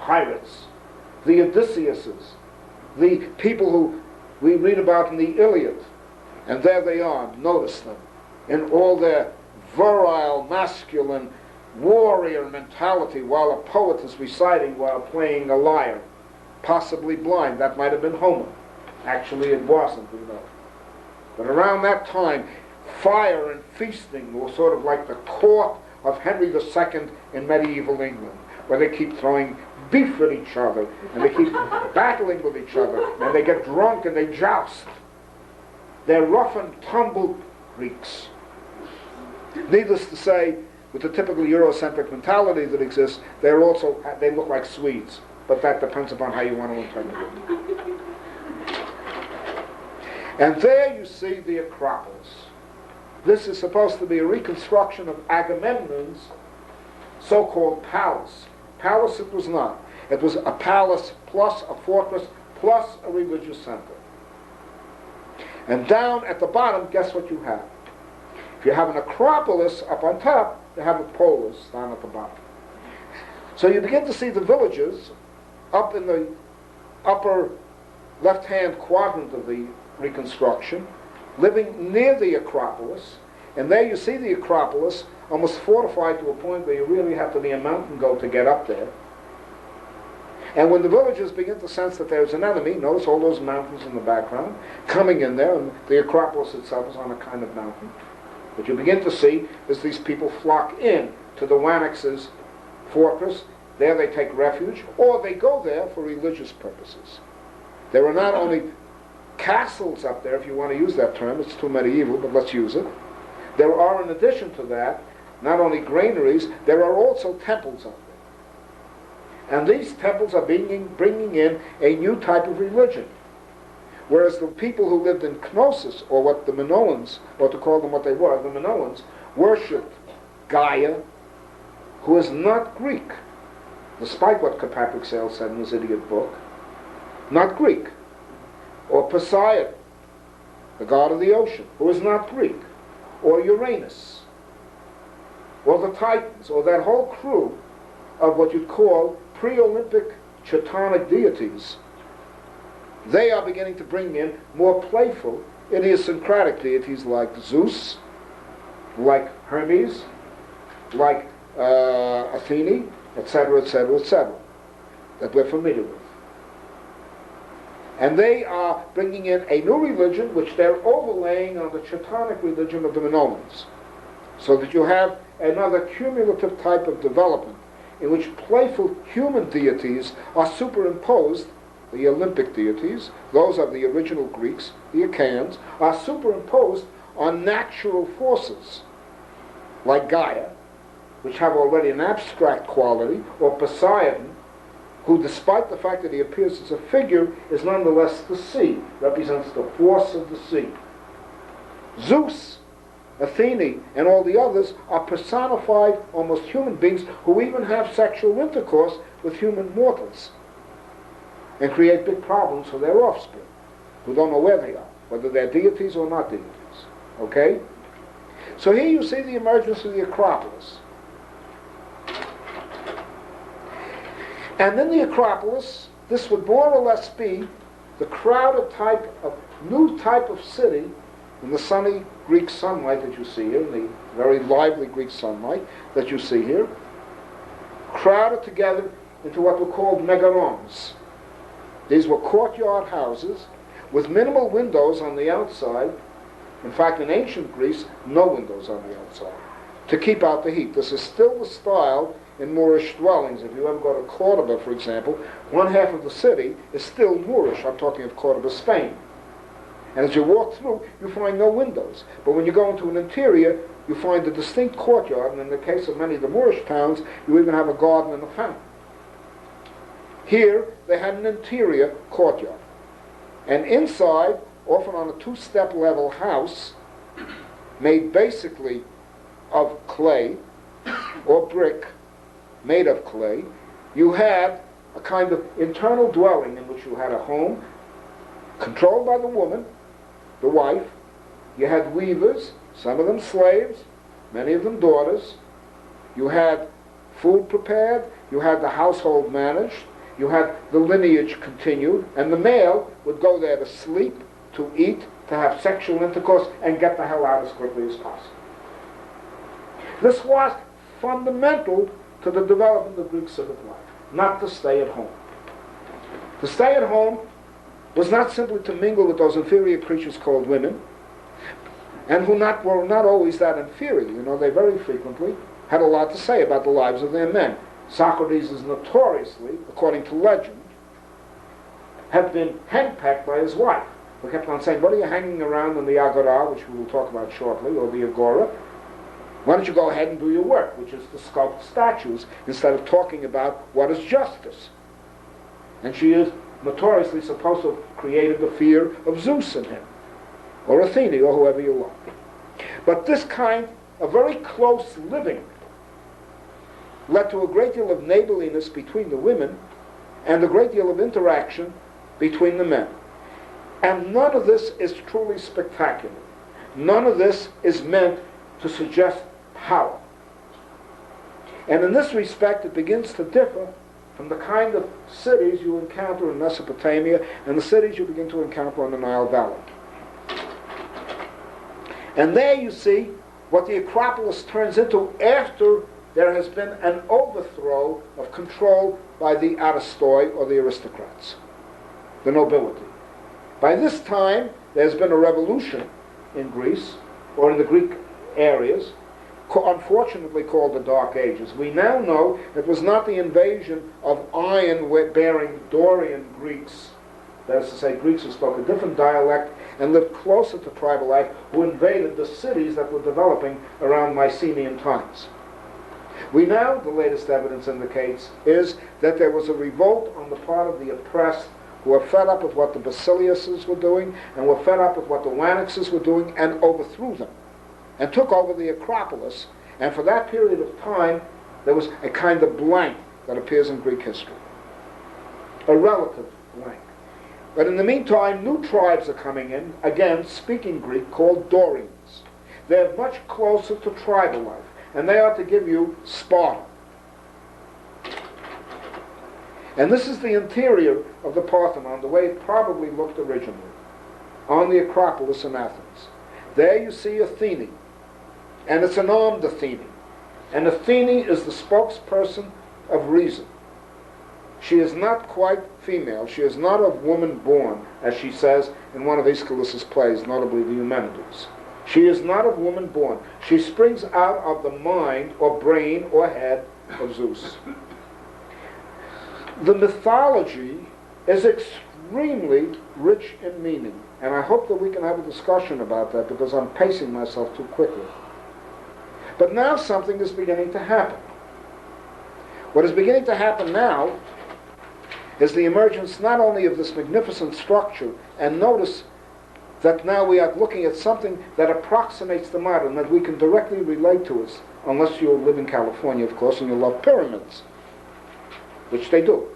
pirates, the Odysseus's, the people who we read about in the Iliad. And there they are, notice them, in all their virile, masculine, warrior mentality, while a poet is reciting while playing a lyre, possibly blind. That might have been Homer. Actually, it wasn't, we know. But around that time, fire and feasting were sort of like the court of Henry II in medieval England, where they keep throwing beef at each other, and they keep battling with each other, and they get drunk and they joust. They're rough and tumble Greeks. Needless to say, with the typical Eurocentric mentality that exists, they look like Swedes, but that depends upon how you want to interpret it. And there you see the Acropolis. This is supposed to be a reconstruction of Agamemnon's so-called palace. Palace it was not. It was a palace plus a fortress plus a religious center. And down at the bottom, guess what you have? If you have an Acropolis up on top, you have a polis down at the bottom. So you begin to see the villages up in the upper left-hand quadrant of the reconstruction, living near the Acropolis, and there you see the Acropolis almost fortified to a point where you really have to be a mountain goat to get up there. And when the villagers begin to sense that there's an enemy, notice all those mountains in the background, coming in there, and the Acropolis itself is on a kind of mountain. What you begin to see is these people flock in to the Wanax's fortress. There they take refuge, or they go there for religious purposes. There are not only castles up there, if you want to use that term, it's too medieval, but let's use it. There are, in addition to that, not only granaries, there are also temples up there. And these temples are bringing in a new type of religion. Whereas the people who lived in Knossos, or what the Minoans, or to call them what they were, the Minoans, worshipped Gaia, who is not Greek, despite what Kirkpatrick Sale said in his idiot book, not Greek. Or Poseidon, the god of the ocean, who is not Greek. Or Uranus, or the Titans, or that whole crew of what you'd call pre-Olympic Teutonic deities. They are beginning to bring in more playful, idiosyncratic deities like Zeus, like Hermes, like Athene, etc., etc., etc., that we're familiar with. And they are bringing in a new religion which they're overlaying on the Teutonic religion of the Minoans, so that you have another cumulative type of development in which playful human deities are superimposed. The Olympic deities, those of the original Greeks, the Achaeans, are superimposed on natural forces like Gaia, which have already an abstract quality, or Poseidon, who, despite the fact that he appears as a figure, is nonetheless the sea, represents the force of the sea. Zeus, Athene, and all the others are personified, almost human beings, who even have sexual intercourse with human mortals, and create big problems for their offspring, who don't know where they are, whether they're deities or not deities. Okay? So here you see the emergence of the Acropolis. And in the Acropolis, this would more or less be the crowded type of, new type of city in the sunny Greek sunlight that you see here, in the very lively Greek sunlight that you see here, crowded together into what were called megarons. These were courtyard houses with minimal windows on the outside. In fact, in ancient Greece, no windows on the outside, to keep out the heat. This is still the style in Moorish dwellings. If you ever go to Cordoba, for example, one half of the city is still Moorish. I'm talking of Cordoba, Spain. And as you walk through, you find no windows. But when you go into an interior, you find a distinct courtyard, and in the case of many of the Moorish towns, you even have a garden and a fountain. Here, they had an interior courtyard. And inside, often on a two-step level house, made basically of clay or brick, made of clay, you had a kind of internal dwelling in which you had a home controlled by the woman, the wife. You had weavers, some of them slaves, many of them daughters. You had food prepared, you had the household managed, you had the lineage continued, and the male would go there to sleep, to eat, to have sexual intercourse, and get the hell out as quickly as possible. This was fundamental to the development of Greek civic life, not to stay at home. To stay at home was not simply to mingle with those inferior creatures called women, and who were not always that inferior. You know, they very frequently had a lot to say about the lives of their men. Socrates is notoriously, according to legend, had been henpecked by his wife, who kept on saying, what are you hanging around in the agora, which we will talk about shortly, or the agora? Why don't you go ahead and do your work, which is to sculpt statues, instead of talking about what is justice? And she is notoriously supposed to have created the fear of Zeus in him, or Athene, or whoever you love. But this kind of very close living led to a great deal of neighborliness between the women and a great deal of interaction between the men. And none of this is truly spectacular. None of this is meant to suggest power. And in this respect, it begins to differ from the kind of cities you encounter in Mesopotamia and the cities you begin to encounter on the Nile Valley. And there you see what the Acropolis turns into after there has been an overthrow of control by the aristoi, or the aristocrats, the nobility. By this time, there's been a revolution in Greece, or in the Greek areas, unfortunately called the Dark Ages. We now know it was not the invasion of iron-bearing Dorian Greeks, that is to say, Greeks who spoke a different dialect and lived closer to tribal life, who invaded the cities that were developing around Mycenaean times. We now, the latest evidence indicates, is that there was a revolt on the part of the oppressed, who were fed up with what the Basiliuses were doing, and were fed up with what the Wanixes were doing, and overthrew them, and took over the Acropolis. And for that period of time, there was a kind of blank that appears in Greek history, a relative blank. But in the meantime, new tribes are coming in, again speaking Greek, called Dorians. They're much closer to tribal life, and they are to give you Sparta. And this is the interior of the Parthenon, the way it probably looked originally, on the Acropolis in Athens. There you see Athene, and it's an armed Athene. And Athene is the spokesperson of reason. She is not quite female. She is not of woman born, as she says in one of Aeschylus's plays, notably the Eumenides. She is not of woman born. She springs out of the mind or brain or head of Zeus. The mythology is extremely rich in meaning, and I hope that we can have a discussion about that, because I'm pacing myself too quickly. But now something is beginning to happen. What is beginning to happen now is the emergence not only of this magnificent structure, and notice that now we are looking at something that approximates the modern, that we can directly relate to us, unless you live in California, of course, and you love pyramids, which they do.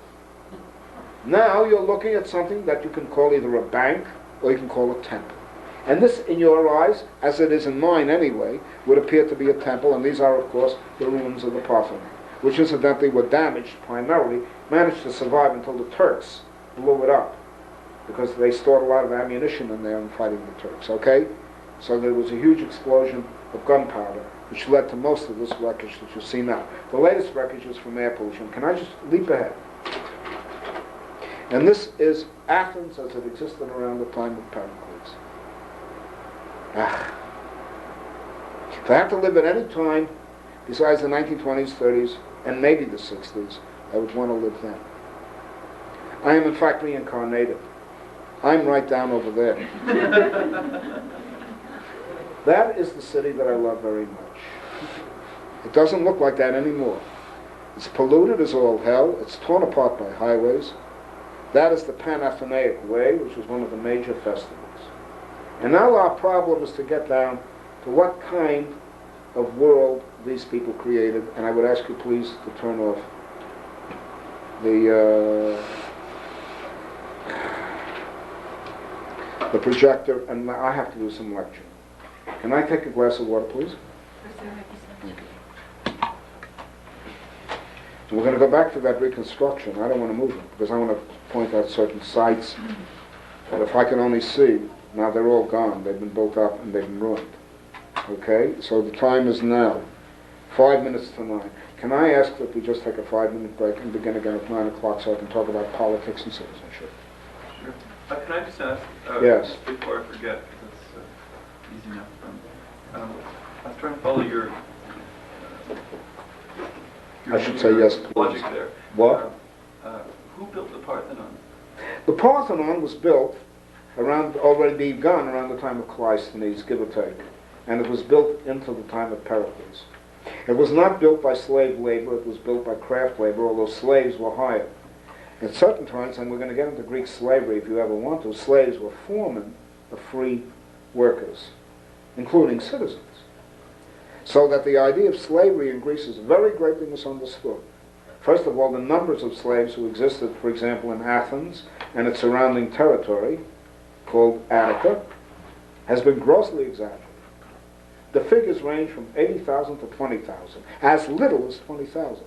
Now you're looking at something that you can call either a bank or you can call a temple. And this, in your eyes, as it is in mine anyway, would appear to be a temple, and these are, of course, the ruins of the Parthenon, which incidentally were damaged primarily, managed to survive until the Turks blew it up, because they stored a lot of ammunition in there in fighting the Turks, okay? So there was a huge explosion of gunpowder, which led to most of this wreckage that you see now. The latest wreckage is from air pollution. Can I just leap ahead? And this is Athens as it existed around the time of Pericles. If I have to live at any time besides the 1920s, 30s, and maybe the 60s, I would want to live then. I am in fact reincarnated. I'm right down over there. That is the city that I love very much. It doesn't look like that anymore. It's polluted as all hell. It's torn apart by highways. That is the Panathenaic Way, which was one of the major festivals. And now our problem is to get down to what kind of world these people created. And I would ask you please to turn off the projector, and I have to do some lecture. Can I take a glass of water, please? Thank you. We're going to go back to that reconstruction. I don't want to move it because I want to point out certain sites that if I can only see, now they're all gone. They've been built up and they've been ruined. Okay? So the time is now 5 minutes to 9. Can I ask that we just take a 5-minute break and begin again at 9 o'clock so I can talk about politics and citizenship? Sure. Can I just ask, yes. before I forget, because it's easy enough. I was trying to follow your I should say yes, logic there. What? Who built the Parthenon? The Parthenon was built around, already begun around the time of Cleisthenes, give or take. And it was built into the time of Pericles. It was not built by slave labor, it was built by craft labor, although slaves were hired. At certain times, and we're going to get into Greek slavery if you ever want to, slaves were foremen of free workers, including citizens. So that the idea of slavery in Greece is very greatly misunderstood. First of all, the numbers of slaves who existed, for example, in Athens and its surrounding territory, called Attica, has been grossly exaggerated. The figures range from 80,000 to 20,000, as little as 20,000.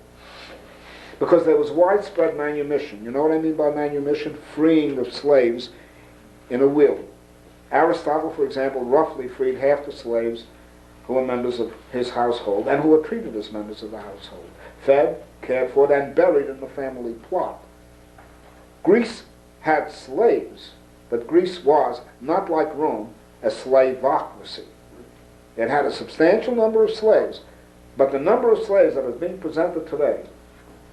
Because there was widespread manumission. You know what I mean by manumission? Freeing of slaves in a will. Aristotle, for example, roughly freed half the slaves who were members of his household and who were treated as members of the household, fed, cared for, and buried in the family plot. Greece had slaves, but Greece was, not like Rome, a slavocracy. It had a substantial number of slaves, but the number of slaves that is being presented today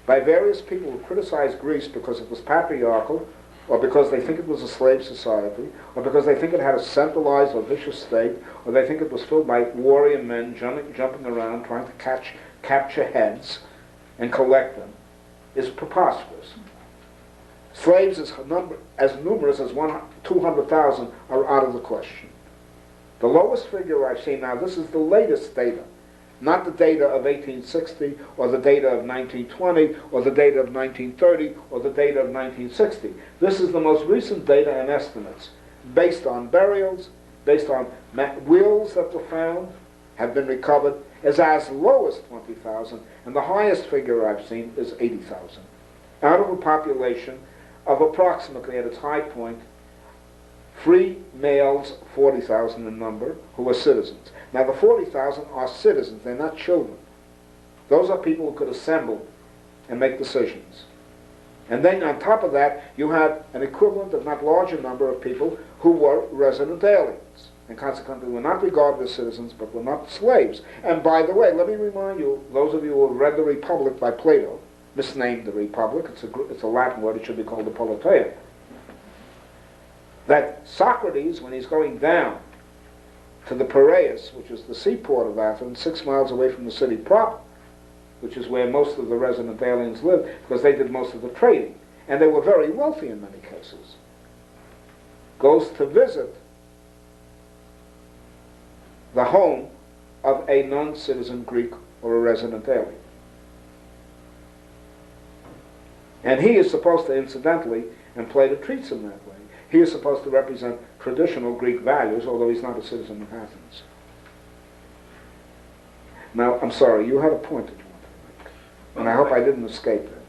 by various people who criticize Greece because it was patriarchal, or because they think it was a slave society, or because they think it had a centralized or vicious state, or they think it was filled by warrior men jumping around trying to capture heads and collect them, is preposterous. Slaves as numerous as 200,000 are out of the question. The lowest figure I've seen now, this is the latest data, not the data of 1860 or the data of 1920 or the data of 1930 or the data of 1960. This is the most recent data and estimates based on burials, based on wills that were found, have been recovered, is as low as 20,000, and the highest figure I've seen is 80,000. Out of a population of approximately, at its high point, free males, 40,000 in number, who are citizens. Now the 40,000 are citizens, they're not children. Those are people who could assemble and make decisions. And then on top of that, you had an equivalent, if not larger number of people who were resident aliens, and consequently were not regarded as citizens, but were not slaves. And by the way, let me remind you, those of you who have read The Republic by Plato, misnamed The Republic, it's a Latin word, it should be called the Politeia, that Socrates, when he's going down to the Piraeus, which is the seaport of Athens, 6 miles away from the city proper, which is where most of the resident aliens lived, because they did most of the trading, and they were very wealthy in many cases, goes to visit the home of a non-citizen Greek or a resident alien. And he is supposed to, incidentally, and Plato treats him that way, he is supposed to represent traditional Greek values, although he's not a citizen of Athens. Now, I'm sorry, you had a point that you wanted to make, and I hope I didn't escape it.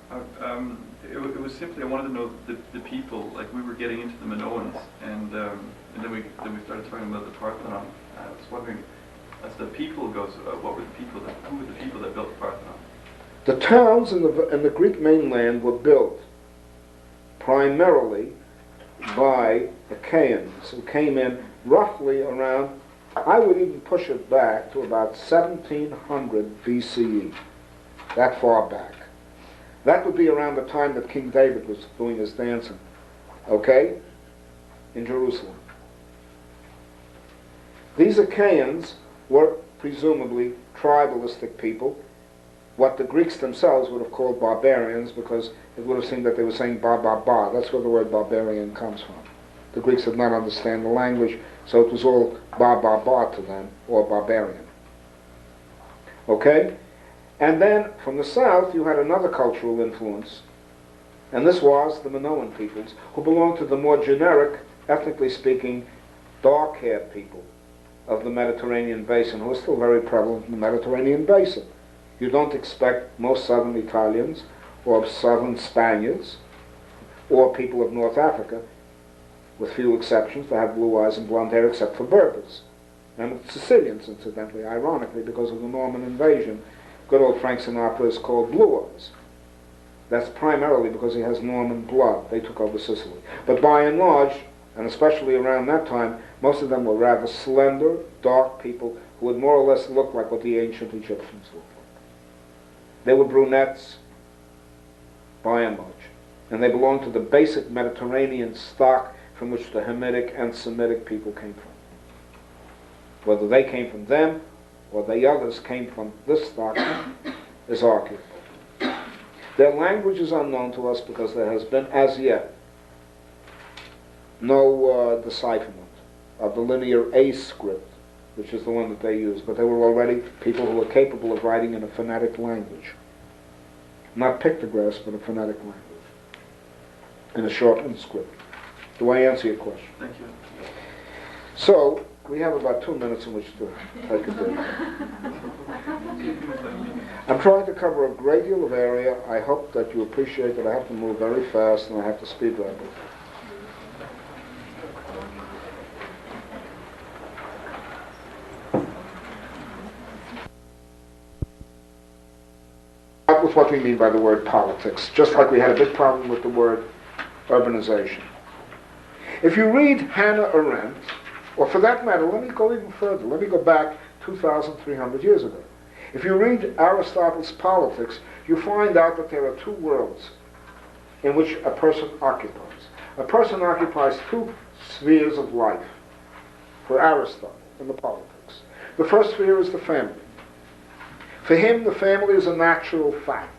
It was simply, I wanted to know the people, like we were getting into the Minoans, and then we started talking about the Parthenon. I was wondering, as the people goes, who were the people that built the Parthenon? The towns in the Greek mainland were built primarily by Achaeans, who came in roughly around, I would even push it back to about 1700 BCE, that far back. That would be around the time that King David was doing his dancing, okay, in Jerusalem. These Achaeans were presumably tribalistic people, what the Greeks themselves would have called barbarians, because it would have seemed that they were saying ba ba ba. That's where the word barbarian comes from. The Greeks did not understand the language, so it was all ba ba ba to them, or barbarian. Okay? And then from the south you had another cultural influence, and this was the Minoan peoples, who belonged to the more generic, ethnically speaking, dark-haired people of the Mediterranean basin, who are still very prevalent in the Mediterranean basin. You don't expect most southern Italians or of southern Spaniards, or people of North Africa, with few exceptions, that have blue eyes and blonde hair, except for Berbers. And Sicilians, incidentally, ironically, because of the Norman invasion, good old Frank Sinatra is called Blue Eyes. That's primarily because he has Norman blood. They took over Sicily. But by and large, and especially around that time, most of them were rather slender, dark people who would more or less look like what the ancient Egyptians looked like. They were brunettes, by and large. And they belonged to the basic Mediterranean stock from which the Hamitic and Semitic people came from. Whether they came from them or the others came from this stock is arguable. Their language is unknown to us because there has been, as yet, no decipherment of the linear A script, which is the one that they use. But there were already people who were capable of writing in a phonetic language. Not pictographs, but a phonetic language. In a shortened script. Do I answer your question? Thank you. So, we have about 2 minutes in which to take a break. I'm trying to cover a great deal of area. I hope that you appreciate that I have to move very fast and I have to speed rapidly. That was what we mean by the word politics, just like we had a big problem with the word urbanization. If you read Hannah Arendt, or for that matter, let me go even further. Let me go back 2,300 years ago. If you read Aristotle's Politics, you find out that there are two worlds in which a person occupies. A person occupies two spheres of life for Aristotle in the Politics. The first sphere is the family. For him, the family is a natural fact.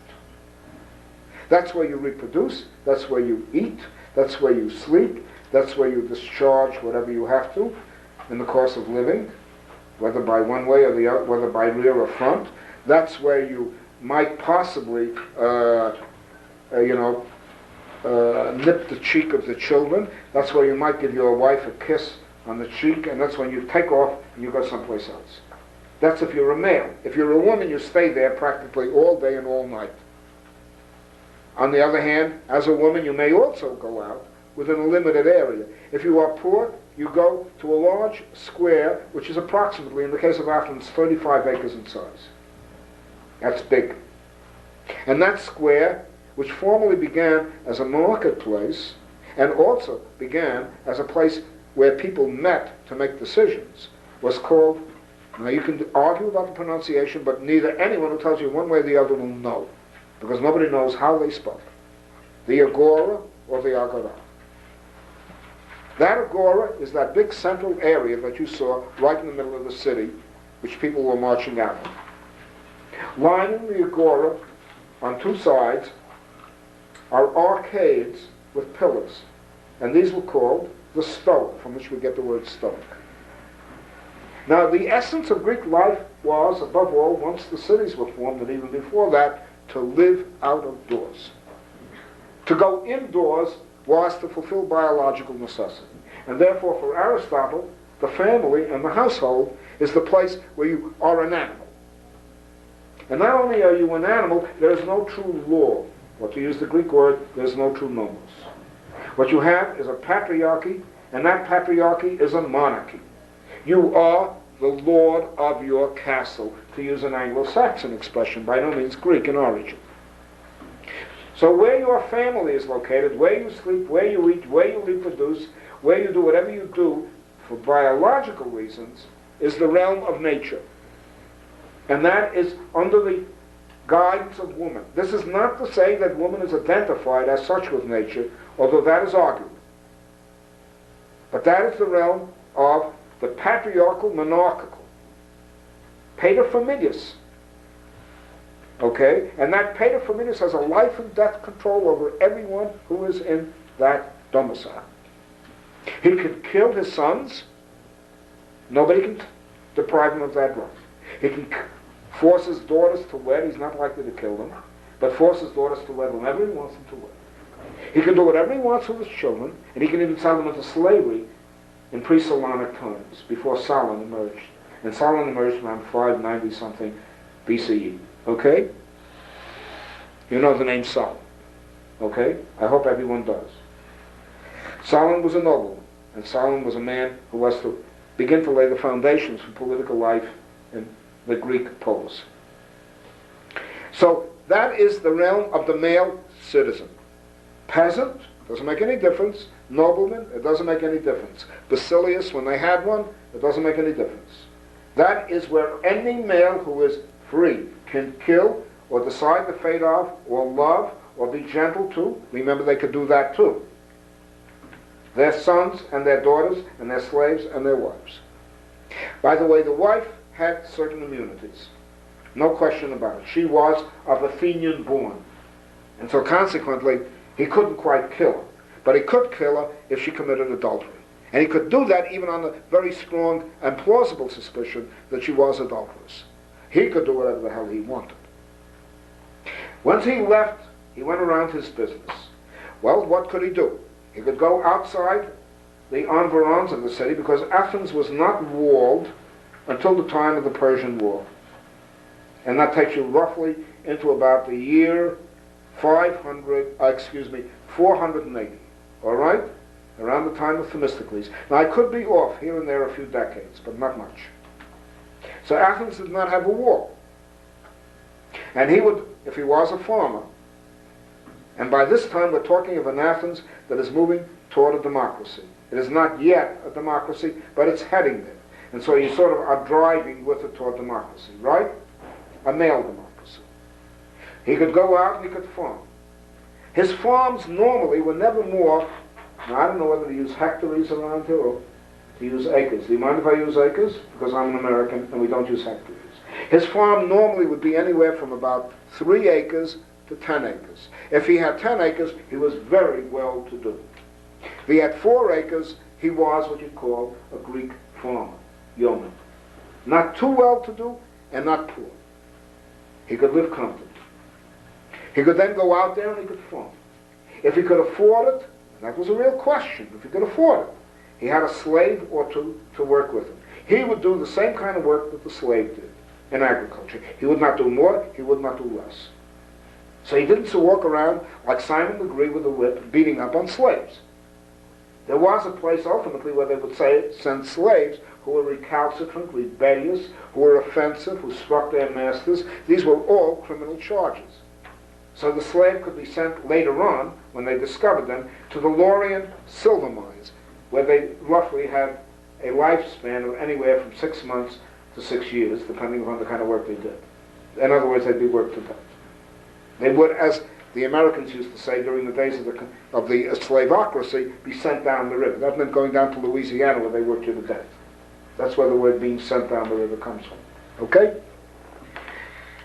That's where you reproduce, that's where you eat, that's where you sleep, that's where you discharge whatever you have to in the course of living, whether by one way or the other, whether by rear or front. That's where you might possibly, nip the cheek of the children. That's where you might give your wife a kiss on the cheek, and that's when you take off and you go someplace else. That's if you're a male. If you're a woman, you stay there practically all day and all night. On the other hand, as a woman, you may also go out within a limited area. If you are poor, you go to a large square, which is approximately, in the case of Athens, 35 acres in size. That's big. And that square, which formerly began as a marketplace, and also began as a place where people met to make decisions, was called, now you can argue about the pronunciation, but neither anyone who tells you one way or the other will know, because nobody knows how they spoke. The agora or the agora. That agora is that big central area that you saw right in the middle of the city, which people were marching out of. Lining the agora on two sides are arcades with pillars, and these were called the stoa, from which we get the word stoic. Now, the essence of Greek life was, above all, once the cities were formed, and even before that, to live out of doors. To go indoors was to fulfill biological necessity. And therefore, for Aristotle, the family and the household is the place where you are an animal. And not only are you an animal, there is no true law. Or to use the Greek word, there is no true nomos. What you have is a patriarchy, and that patriarchy is a monarchy. You are the lord of your castle, to use an Anglo-Saxon expression, by no means Greek in origin. So where your family is located, where you sleep, where you eat, where you reproduce, where you do whatever you do for biological reasons, is the realm of nature. And that is under the guidance of woman. This is not to say that woman is identified as such with nature, although that is argued. But that is the realm of the patriarchal monarchical. Paterfamilias. Okay? And that paterfamilias has a life and death control over everyone who is in that domicile. He can kill his sons. Nobody can deprive him of that right. He can force his daughters to wed. He's not likely to kill them, but force his daughters to wed whenever he wants them to wed. He can do whatever he wants with his children, and he can even sell them into slavery in pre-Solonic times, before Solon emerged. And Solon emerged around 590-something BCE. Okay? You know the name Solomon, okay? I hope everyone does. Solomon was a nobleman, and Solomon was a man who was to begin to lay the foundations for political life in the Greek polis. So that is the realm of the male citizen. Peasant, doesn't make any difference. Nobleman, it doesn't make any difference. Basilius, when they had one, it doesn't make any difference. That is where any male who is free can kill or decide the fate of, or love, or be gentle to. Remember, they could do that too. Their sons and their daughters and their slaves and their wives. By the way, the wife had certain immunities. No question about it. She was of Athenian born. And so consequently, he couldn't quite kill her. But he could kill her if she committed adultery. And he could do that even on the very strong and plausible suspicion that she was adulterous. He could do whatever the hell he wanted. Once he left, he went around his business. Well, what could he do? He could go outside the environs of the city, because Athens was not walled until the time of the Persian War. And that takes you roughly into about the year 480. All right? Around the time of Themistocles. Now, I could be off here and there a few decades, but not much. So Athens did not have a wall. And he would, if he was a farmer, and by this time we're talking of an Athens that is moving toward a democracy. It is not yet a democracy, but it's heading there. And so you sort of are driving with it toward democracy, right? A male democracy. He could go out and he could farm. His farms normally were never more, now I don't know whether to use hectares around here or to use acres. Do you mind if I use acres? Because I'm an American and we don't use hectares. His farm normally would be anywhere from about 3 acres to 10 acres. If he had 10 acres, he was very well to do. If he had 4 acres, he was what you'd call a Greek farmer, yeoman. Not too well to do and not poor. He could live comfortably. He could then go out there and he could farm. If he could afford it, and that was a real question, if he could afford it, he had a slave or two to work with him. He would do the same kind of work that the slave did in agriculture. He would not do more, he would not do less. So he didn't walk around like Simon Legree with a whip beating up on slaves. There was a place ultimately where they would send slaves who were recalcitrant, rebellious, who were offensive, who struck their masters. These were all criminal charges. So the slave could be sent later on, when they discovered them, to the Laurian silver mines, where they roughly had a lifespan of anywhere from 6 months to 6 years, depending upon the kind of work they did. In other words, they'd be worked to death. They would, as the Americans used to say during the days of the slaveocracy, be sent down the river. That meant going down to Louisiana where they worked you to death. That's where the word being sent down the river comes from. Okay?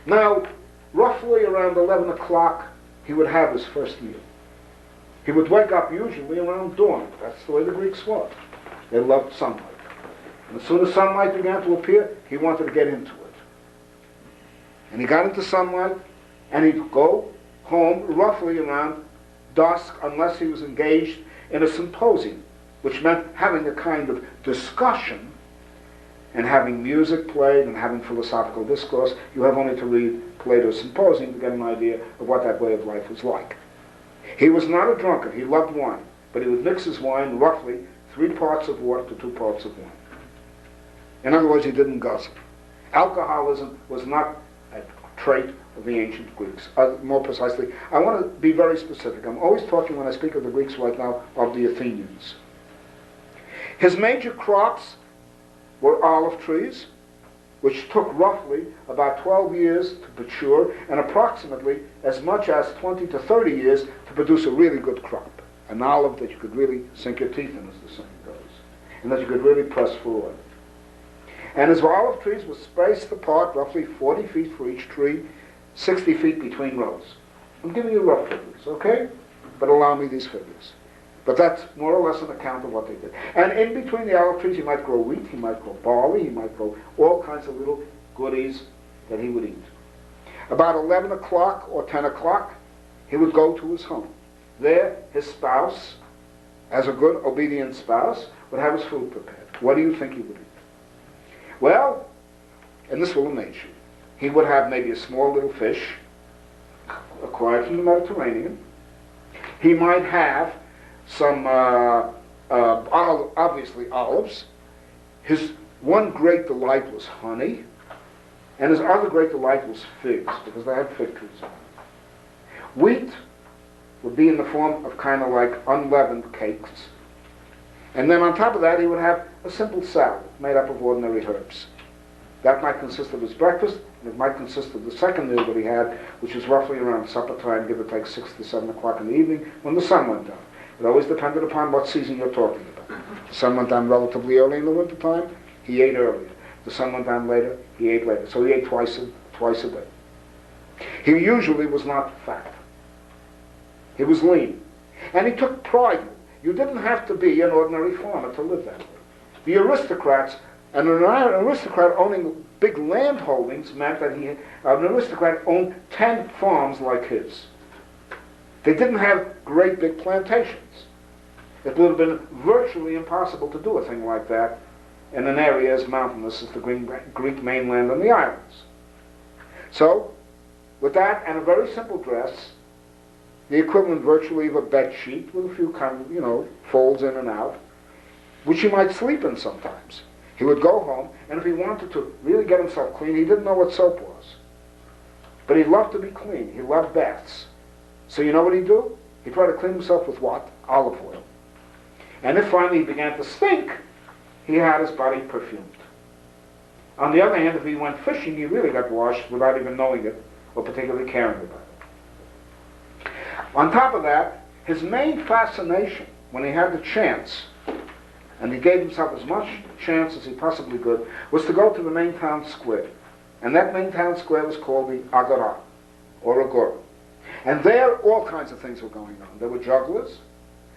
Now, roughly around 11 o'clock, he would have his first meal. He would wake up usually around dawn. That's the way the Greeks were. They loved sunlight. And as soon as sunlight began to appear, he wanted to get into it. And he got into sunlight, and he'd go home roughly around dusk, unless he was engaged in a symposium, which meant having a kind of discussion and having music played and having philosophical discourse. You have only to read Plato's Symposium to get an idea of what that way of life was like. He was not a drunkard. He loved wine, but he would mix his wine roughly 3 parts of water to 2 parts of wine. In other words, he didn't guzzle. Alcoholism was not a trait of the ancient Greeks. More precisely, I want to be very specific. I'm always talking, when I speak of the Greeks right now, of the Athenians. His major crops were olive trees, which took roughly about 12 years to mature, and approximately as much as 20 to 30 years to produce a really good crop. An olive that you could really sink your teeth in, as the saying goes, and that you could really press for oil. And his olive trees were spaced apart roughly 40 feet for each tree, 60 feet between rows. I'm giving you rough figures, okay? But allow me these figures. But that's more or less an account of what they did. And in between the olive trees, he might grow wheat, he might grow barley, he might grow all kinds of little goodies that he would eat. About 11 o'clock or 10 o'clock, he would go to his home. There, his spouse, as a good, obedient spouse, would have his food prepared. What do you think he would eat? Well, and this will amaze you, he would have maybe a small little fish, acquired from the Mediterranean. He might have some, obviously olives. His one great delight was honey, and his other great delight was figs, because they had fig trees on them. Wheat would be in the form of kind of like unleavened cakes. And then on top of that, he would have a simple salad made up of ordinary herbs. That might consist of his breakfast, and it might consist of the second meal that he had, which was roughly around supper time, give or take 6 to 7 o'clock in the evening, when the sun went down. It always depended upon what season you're talking about. The sun went down relatively early in the winter time, he ate earlier. The sun went down later, he ate later. So he ate twice a day. He usually was not fat. He was lean. And he took pride in it. You didn't have to be an ordinary farmer to live that way. The aristocrats, and an aristocrat owning big land holdings meant that an aristocrat owned 10 farms like his. They didn't have great big plantations. It would have been virtually impossible to do a thing like that in an area as mountainous as the Greek mainland and the islands. So, with that and a very simple dress, the equivalent virtually of a bed sheet with a few kind of, folds in and out, which he might sleep in sometimes. He would go home, and if he wanted to really get himself clean, he didn't know what soap was. But he loved to be clean. He loved baths. So you know what he'd do? He'd try to clean himself with what? Olive oil. And if finally he began to stink, he had his body perfumed. On the other hand, if he went fishing, he really got washed without even knowing it or particularly caring about it. On top of that, his main fascination, when he had the chance, and he gave himself as much chance as he possibly could, was to go to the main town square. And that main town square was called the Agora, or Agora. And there, all kinds of things were going on. There were jugglers.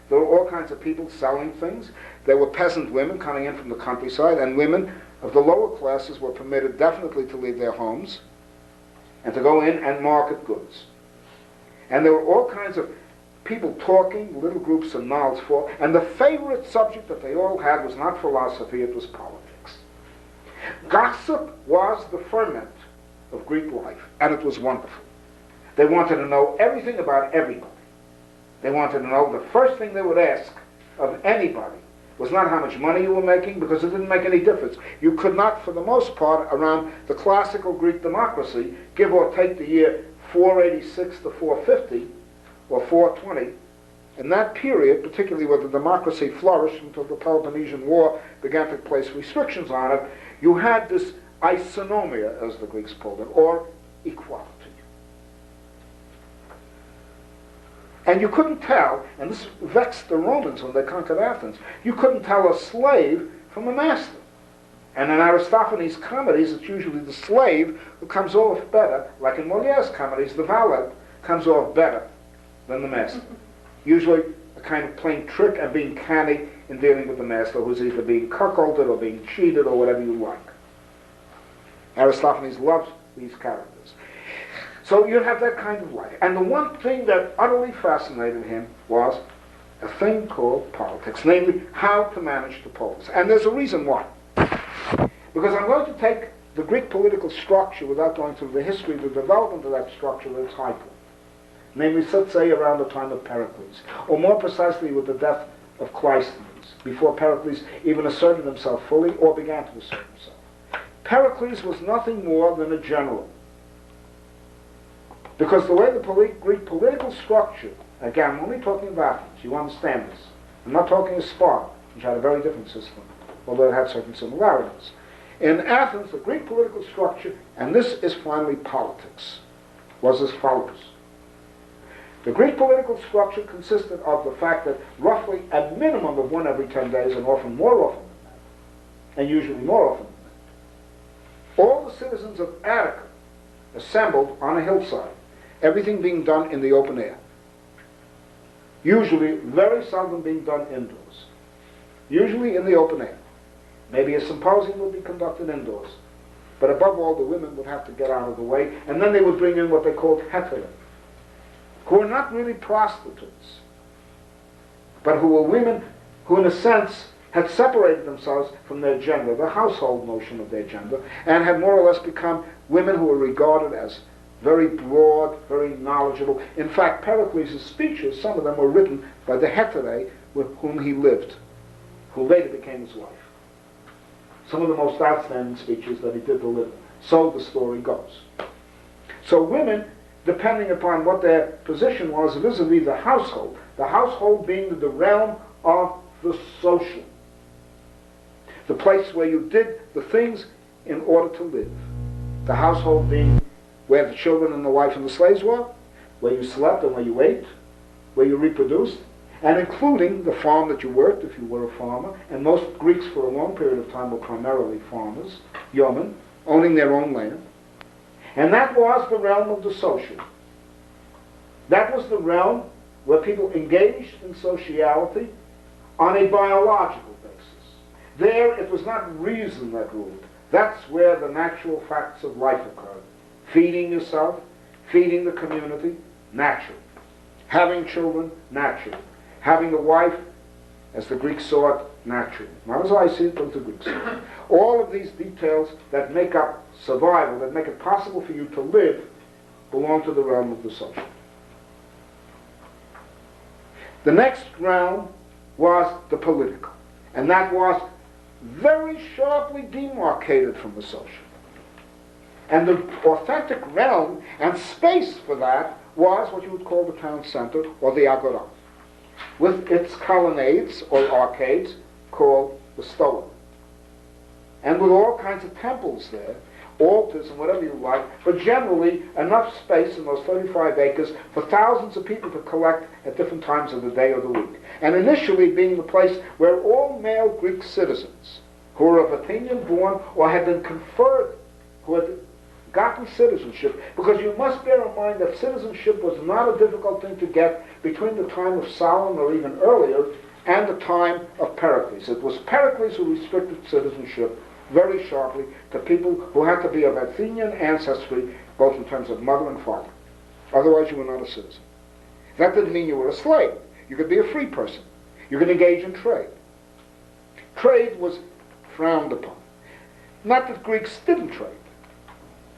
There were all kinds of people selling things. There were peasant women coming in from the countryside, and women of the lower classes were permitted definitely to leave their homes and to go in and market goods. And there were all kinds of people talking, little groups of knowledge for, and the favorite subject that they all had was not philosophy, it was politics. Gossip was the ferment of Greek life, and it was wonderful. They wanted to know everything about everybody. They wanted to know, the first thing they would ask of anybody was not how much money you were making, because it didn't make any difference. You could not, for the most part, around the classical Greek democracy, give or take the year 486 to 450, or 420, in that period, particularly where the democracy flourished until the Peloponnesian War began to place restrictions on it, you had this isonomia, as the Greeks called it, or equality. And you couldn't tell, and this vexed the Romans when they conquered Athens, you couldn't tell a slave from a master. And in Aristophanes' comedies, it's usually the slave who comes off better, like in Moliere's comedies, the valet comes off better than the master. Usually a kind of playing trick and being canny in dealing with the master, who's either being cuckolded or being cheated or whatever you like. Aristophanes loves these characters. So you'd have that kind of life. And the one thing that utterly fascinated him was a thing called politics, namely how to manage the polls. And there's a reason why. Because I'm going to take the Greek political structure without going through the history, the development of that structure at its high point. Namely, let's say around the time of Pericles, or more precisely with the death of Cleisthenes, before Pericles even asserted himself fully or began to assert himself. Pericles was nothing more than a general. Because the way the Greek political structure, again, I'm only talking of Athens, you understand this. I'm not talking of Sparta, which had a very different system, although it had certain similarities. In Athens, the Greek political structure, and this is finally politics, was as follows. The Greek political structure consisted of the fact that roughly a minimum of 1 every 10 days, and often more often than that, and usually more often than that, all the citizens of Attica assembled on a hillside, everything being done in the open air. Usually, very seldom being done indoors. Usually in the open air. Maybe a symposium would be conducted indoors. But above all, the women would have to get out of the way, and then they would bring in what they called hetairai, who were not really prostitutes, but who were women who, in a sense, had separated themselves from their gender, the household notion of their gender, and had more or less become women who were regarded as very broad, very knowledgeable. In fact, Pericles' speeches, some of them were written by the heterae with whom he lived, who later became his wife. Some of the most outstanding speeches that he did to live. So the story goes. So women, depending upon what their position was vis-a-vis the household being the realm of the social, the place where you did the things in order to live. The household being where the children and the wife and the slaves were, where you slept and where you ate, where you reproduced, and including the farm that you worked if you were a farmer. And most Greeks for a long period of time were primarily farmers, yeomen, owning their own land. And that was the realm of the social. That was the realm where people engaged in sociality on a biological basis. There it was not reason that ruled. That's where the natural facts of life occurred. Feeding yourself, feeding the community, natural. Having children, natural. Having a wife, as the Greeks saw it, natural. Not as I see it, but as the Greeks see it. All of these details that make up survival, that make it possible for you to live, belong to the realm of the social. The next realm was the political, and that was very sharply demarcated from the social. And the authentic realm and space for that was what you would call the town center, or the agora, with its colonnades or arcades called the stoa, and with all kinds of temples there, altars and whatever you like, but generally enough space in those 35 acres for thousands of people to collect at different times of the day or the week. And initially being the place where all male Greek citizens who were of Athenian born or had been conferred, who had gotten citizenship, because you must bear in mind that citizenship was not a difficult thing to get between the time of Solon or even earlier and the time of Pericles. It was Pericles who restricted citizenship very sharply to people who had to be of Athenian ancestry, both in terms of mother and father. Otherwise you were not a citizen. That didn't mean you were a slave. You could be a free person. You could engage in trade. Trade was frowned upon. Not that Greeks didn't trade.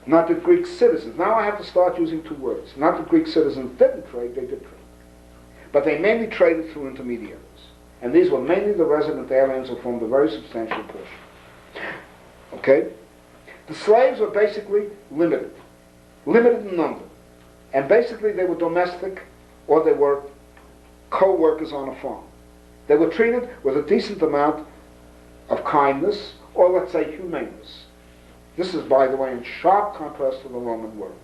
Not that Greek citizens, now I have to start using two words. Not that Greek citizens didn't trade, they did trade. But they mainly traded through intermediaries. And these were mainly the resident aliens who formed a very substantial portion. Okay? The slaves were basically limited in number. And basically they were domestic or they were co-workers on a farm. They were treated with a decent amount of kindness, or let's say humaneness. This is, by the way, in sharp contrast to the Roman world.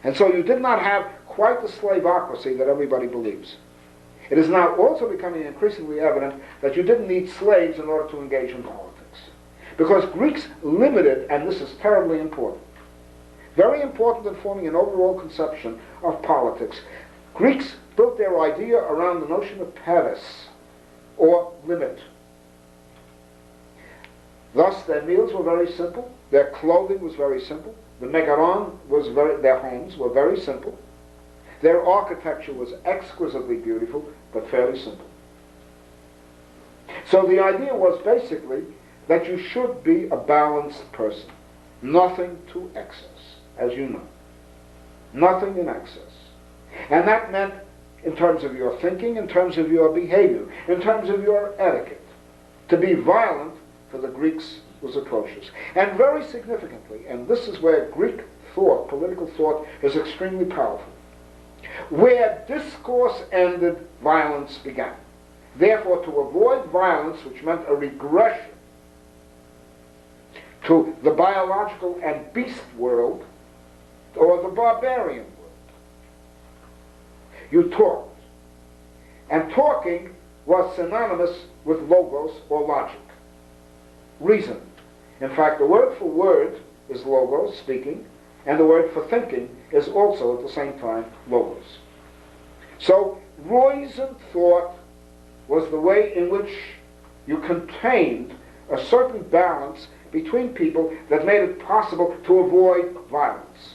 And so you did not have quite the slavocracy that everybody believes. It is now also becoming increasingly evident that you didn't need slaves in order to engage in politics. Because Greeks limited, and this is terribly important, very important in forming an overall conception of politics, Greeks built their idea around the notion of paris, or limit. Thus, their meals were very simple, their clothing was very simple, the megaron was their homes were very simple, their architecture was exquisitely beautiful, but fairly simple. So the idea was basically that you should be a balanced person, nothing to excess, as you know. Nothing in excess. And that meant, in terms of your thinking, in terms of your behavior, in terms of your etiquette, to be violent for the Greeks was atrocious. And very significantly, and this is where Greek thought, political thought, is extremely powerful. Where discourse ended, violence began. Therefore, to avoid violence, which meant a regression to the biological and beast world, or the barbarian world, you talked. And talking was synonymous with logos or logic. Reason. In fact, the word for word is logos, speaking, and the word for thinking is also at the same time logos. So reasoned thought was the way in which you contained a certain balance between people that made it possible to avoid violence.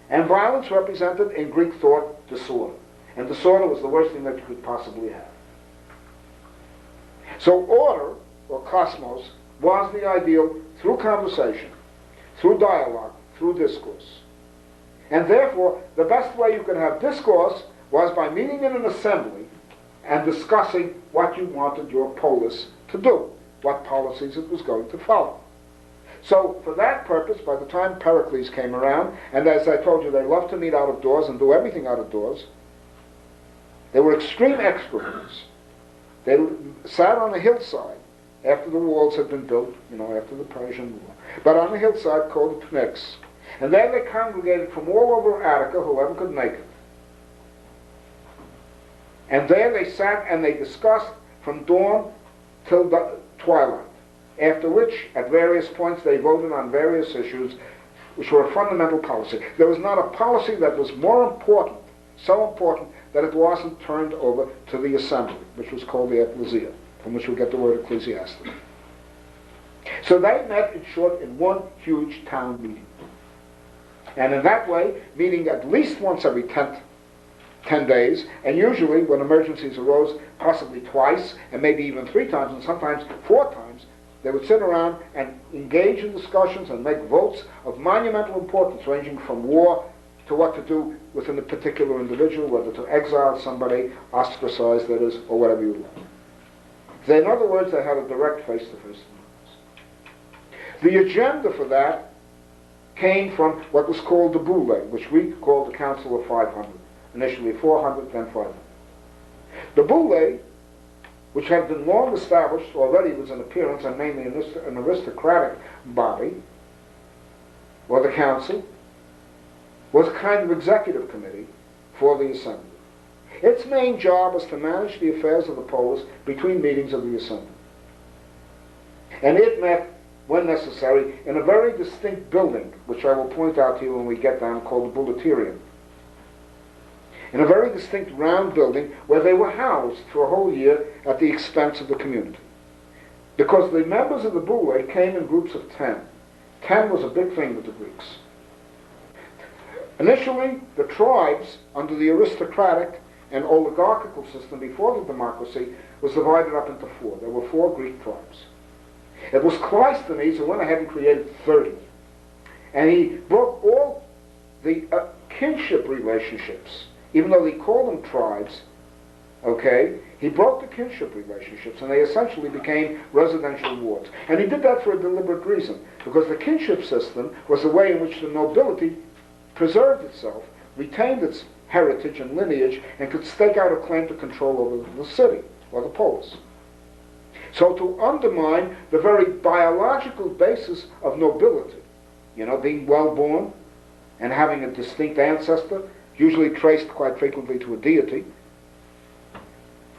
And violence represented in Greek thought disorder. And disorder was the worst thing that you could possibly have. So order, or cosmos, was the ideal through conversation, through dialogue, through discourse. And therefore, the best way you could have discourse was by meeting in an assembly and discussing what you wanted your polis to do, what policies it was going to follow. So for that purpose, by the time Pericles came around, and as I told you, they loved to meet out of doors and do everything out of doors, they were extreme extroverts. They sat on a hillside after the walls had been built, after the Persian War, but on a hillside called the Pnyx. And there they congregated from all over Attica, whoever could make it. And there they sat and they discussed from dawn till the twilight, after which, at various points, they voted on various issues which were a fundamental policy. There was not a policy that was more important, so important, that it wasn't turned over to the assembly, which was called the ecclesia, from which we get the word ecclesiastic. So they met, in short, in one huge town meeting. And in that way, meeting at least once every 10 days, and usually when emergencies arose, possibly twice, and maybe even 3 times, and sometimes 4 times, they would sit around and engage in discussions and make votes of monumental importance, ranging from war to what to do within a particular individual, whether to exile somebody, ostracize, that is, or whatever you like. So in other words, they had a direct face-to-face dealings. The agenda for that came from what was called the Boule, which we called the Council of 500. Initially 400, then 500. The Boule, which had been long established, already was in appearance, and mainly an aristocratic body, or the council, was a kind of executive committee for the assembly. Its main job was to manage the affairs of the polis between meetings of the assembly. And it met, when necessary, in a very distinct building, which I will point out to you when we get down, called the Bouleuterium. In a very distinct round building where they were housed for a whole year at the expense of the community. Because the members of the Boule came in groups of 10. 10 was a big thing with the Greeks. Initially, the tribes, under the aristocratic and oligarchical system before the democracy, was divided up into 4. There were 4 Greek tribes. It was Cleisthenes who went ahead and created 30. And he broke all the kinship relationships. Even though they called them tribes, he broke the kinship relationships, and they essentially became residential wards. And he did that for a deliberate reason, because the kinship system was the way in which the nobility preserved itself, retained its heritage and lineage, and could stake out a claim to control over the city, or the polis. So to undermine the very biological basis of nobility, being well-born and having a distinct ancestor, usually traced quite frequently to a deity,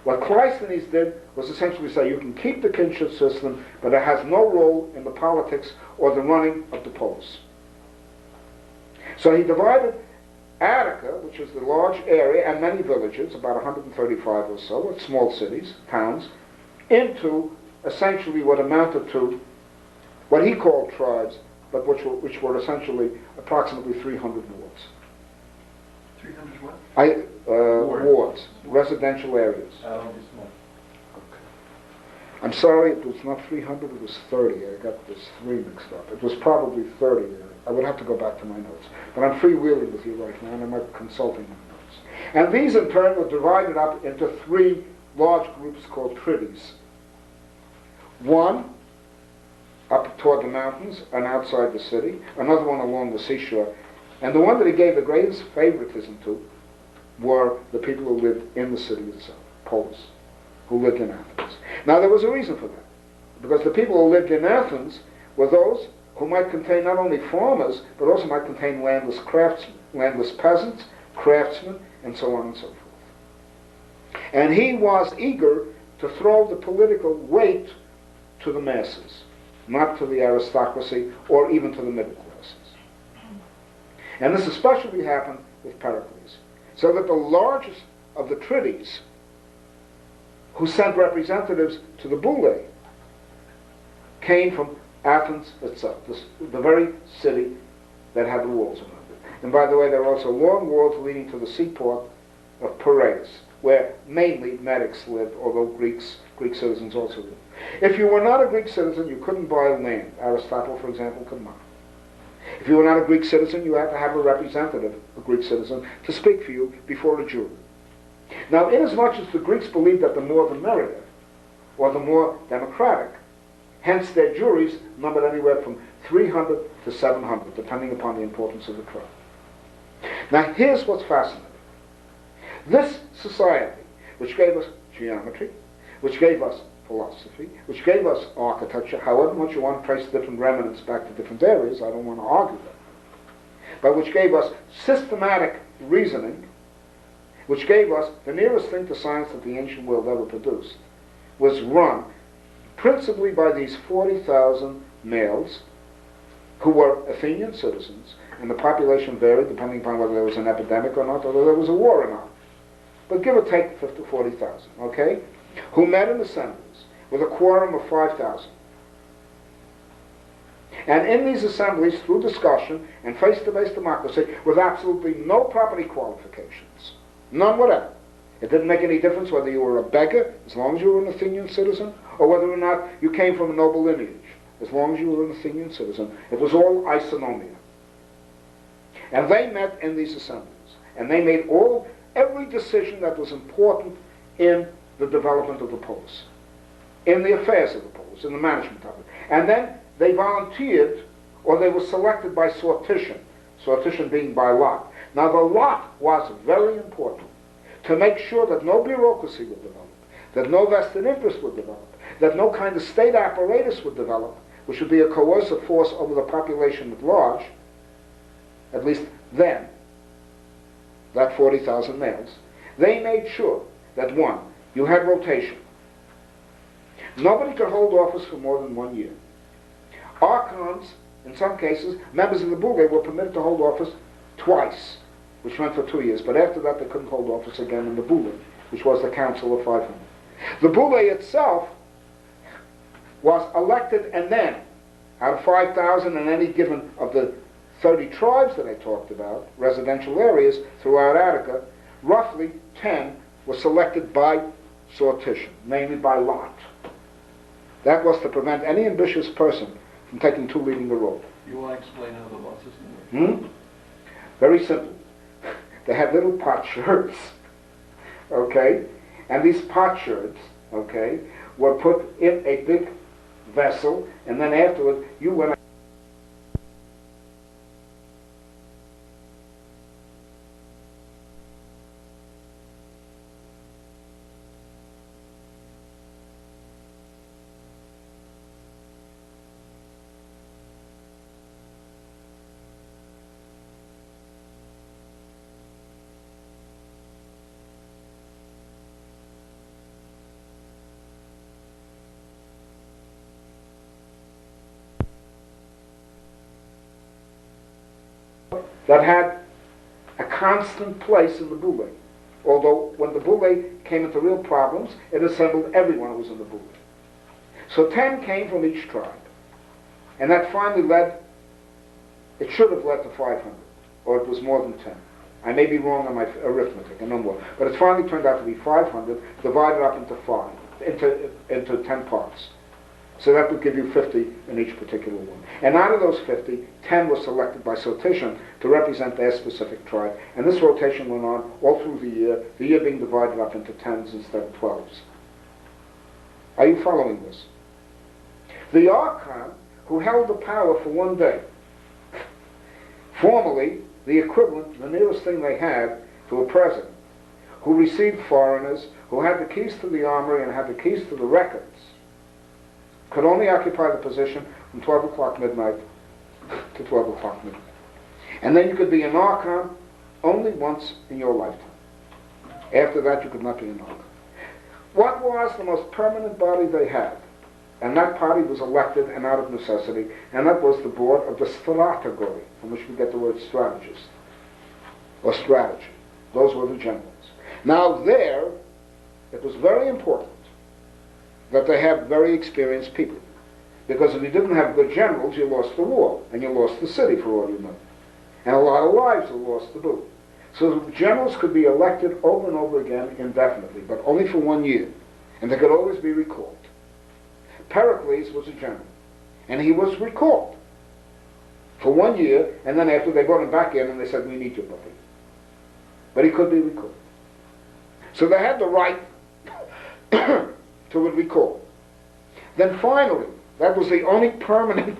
what Cleisthenes did was essentially say you can keep the kinship system, but it has no role in the politics or the running of the polis. So he divided Attica, which was the large area, and many villages, about 135 or so, small cities, towns, into essentially what amounted to what he called tribes, but which were essentially approximately 300 wards. 300 what? Wards, residential areas. Small. I'm sorry, it was not 300, it was 30. I got this 3 mixed up. It was probably 30. I would have to go back to my notes. But I'm freewheeling with you right now, and I'm consulting my notes. And these, in turn, were divided up into 3 large groups called trides. One up toward the mountains and outside the city, another one along the seashore, and the one that he gave the greatest favoritism to were the people who lived in the city itself, Poles, who lived in Athens. Now there was a reason for that, because the people who lived in Athens were those who might contain not only farmers, but also might contain landless craftsmen, landless peasants, craftsmen, and so on and so forth. And he was eager to throw the political weight to the masses, not to the aristocracy or even to the middle classes. And this especially happened with Pericles, so that the largest of the trides, who sent representatives to the Boule, came from Athens itself, the very city that had the walls around it. And by the way, there are also long walls leading to the seaport of Piraeus, where mainly medics lived, although Greek citizens also lived. If you were not a Greek citizen, you couldn't buy land. Aristotle, for example, could not. If you were not a Greek citizen, you had to have a representative, a Greek citizen, to speak for you before a jury. Now, inasmuch as the Greeks believed that the more the merrier, or the more democratic, hence their juries numbered anywhere from 300 to 700, depending upon the importance of the crime. Now, here's what's fascinating. This society, which gave us geometry, which gave us philosophy, which gave us architecture, however much you want to trace different remnants back to different areas, I don't want to argue that, but which gave us systematic reasoning, which gave us the nearest thing to science that the ancient world ever produced, was run principally by these 40,000 males who were Athenian citizens, and the population varied depending upon whether there was an epidemic or not, or whether there was a war or not. But give or take 50 to 40,000, okay? Who met in assemblies with a quorum of 5,000. And in these assemblies, through discussion and face-to-face democracy, with absolutely no property qualifications, none whatever. It didn't make any difference whether you were a beggar, as long as you were an Athenian citizen, or whether or not you came from a noble lineage, as long as you were an Athenian citizen. It was all isonomia. And they met in these assemblies, and they made every decision that was important in the development of the polis, in the affairs of the polis, in the management of it. And then they volunteered, or they were selected by sortition, sortition being by lot. Now the lot was very important to make sure that no bureaucracy would develop, that no vested interest would develop, that no kind of state apparatus would develop, which would be a coercive force over the population at large, at least then, that 40,000 males. They made sure that, one, you had rotation. Nobody could hold office for more than 1 year. Archons, in some cases, members of the Boule were permitted to hold office twice, which went for 2 years, but after that they couldn't hold office again in the Boule, which was the Council of 500. The Boule itself was elected, and then, out of 5,000 in any given of the 30 tribes that I talked about, residential areas throughout Attica, roughly 10 were selected by sortition, namely by lot. That was to prevent any ambitious person from taking two leading the road. You want to explain how the lot system works? Very simple. They had little potsherds, okay? And these potsherds, okay, were put in a big vessel, and then afterward you went that had a constant place in the Boule. Although when the Boule came into real problems, it assembled everyone who was in the Boule. So 10 came from each tribe. And that finally led, it should have led to 500, or it was more than 10. I may be wrong on my arithmetic, a number, but it finally turned out to be 500, divided up into 10 parts. So that would give you 50 in each particular one. And out of those 50, 10 were selected by sortition to represent their specific tribe. And this rotation went on all through the year being divided up into 10s instead of 12s. Are you following this? The archon, who held the power for 1 day, formally, the equivalent, the nearest thing they had to a president, who received foreigners, who had the keys to the armory and had the keys to the records, could only occupy the position from 12 o'clock midnight to 12 o'clock midnight. And then you could be an archon only once in your lifetime. After that, you could not be an archon. What was the most permanent body they had? And that party was elected and out of necessity, and that was the board of the strategory, from which we get the word strategist, or strategy. Those were the generals. Now there, it was very important that they have very experienced people. Because if you didn't have good generals, you lost the war, and you lost the city for all you know. And a lot of lives were lost to boot. So the generals could be elected over and over again indefinitely, but only for 1 year. And they could always be recalled. Pericles was a general, and he was recalled for 1 year, and then after they brought him back in and they said, we need your body. But he could be recalled. So they had the right to a recall. Then finally, that was the only permanent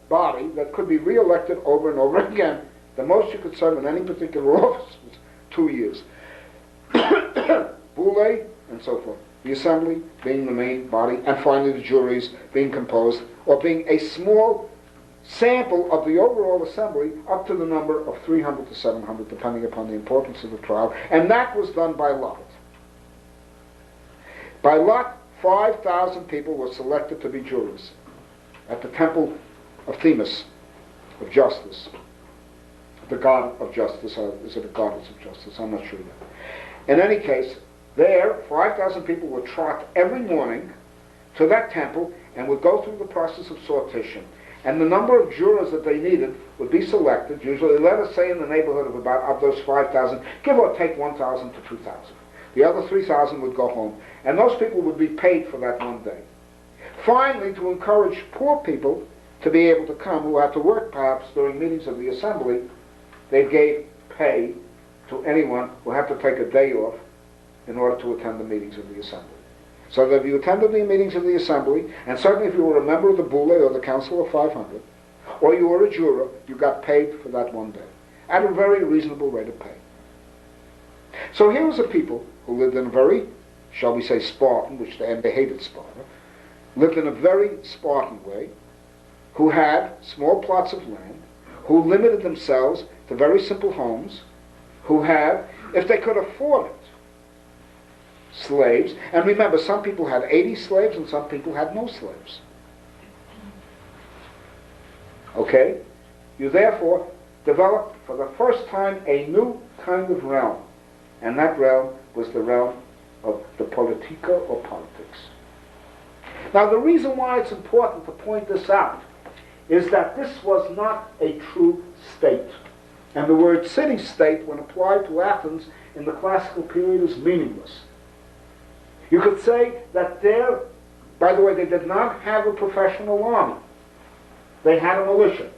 body that could be re-elected over and over again. The most you could serve in any particular office was 2 years. Boule, and so forth. The assembly being the main body, and finally the juries being composed, or being a small sample of the overall assembly up to the number of 300 to 700, depending upon the importance of the trial. And that was done by lot. By lot, 5,000 people were selected to be jurors at the temple of Themis, of justice. The god of justice, or is it a goddess of justice? I'm not sure yet. In any case, there, 5,000 people would trot every morning to that temple and would go through the process of sortition. And the number of jurors that they needed would be selected, usually, let us say, in the neighborhood of about, of those 5,000, give or take 1,000 to 2,000. The other 3,000 would go home. And those people would be paid for that one day. Finally, to encourage poor people to be able to come, who had to work perhaps during meetings of the assembly, they gave pay to anyone who had to take a day off in order to attend the meetings of the assembly. So that if you attended the meetings of the assembly, and certainly if you were a member of the Boule or the Council of 500, or you were a juror, you got paid for that one day, at a very reasonable rate of pay. So here was a people who lived in a very, shall we say, Spartan, and they hated Sparta, lived in a very Spartan way, who had small plots of land, who limited themselves to very simple homes, who had, if they could afford it, slaves. And remember, some people had 80 slaves and some people had no slaves. Okay? You therefore developed for the first time a new kind of realm. And that realm was the realm of the politica, or politics. Now the reason why it's important to point this out is that this was not a true state. And the word city-state, when applied to Athens in the classical period, is meaningless. You could say that there, by the way, they did not have a professional army. They had a militia.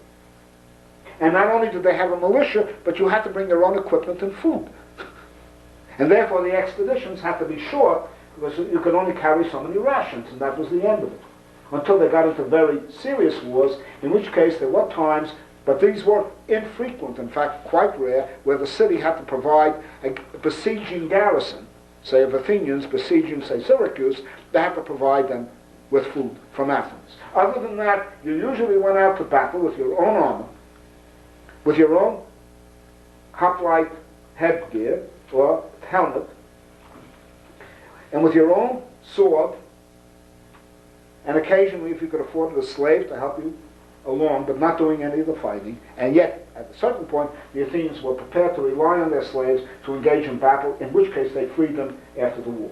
And not only did they have a militia, but you had to bring your own equipment and food. And therefore the expeditions had to be short, because you could only carry so many rations, and that was the end of it. Until they got into very serious wars, in which case there were times, but these were infrequent, in fact quite rare, where the city had to provide a besieging garrison, say of Athenians besieging, say, Syracuse. They had to provide them with food from Athens. Other than that, you usually went out to battle with your own armor, with your own hoplite headgear, or helmet, and with your own sword, and occasionally, if you could afford it, a slave to help you along, but not doing any of the fighting. And yet, at a certain point, the Athenians were prepared to rely on their slaves to engage in battle, in which case they freed them after the war.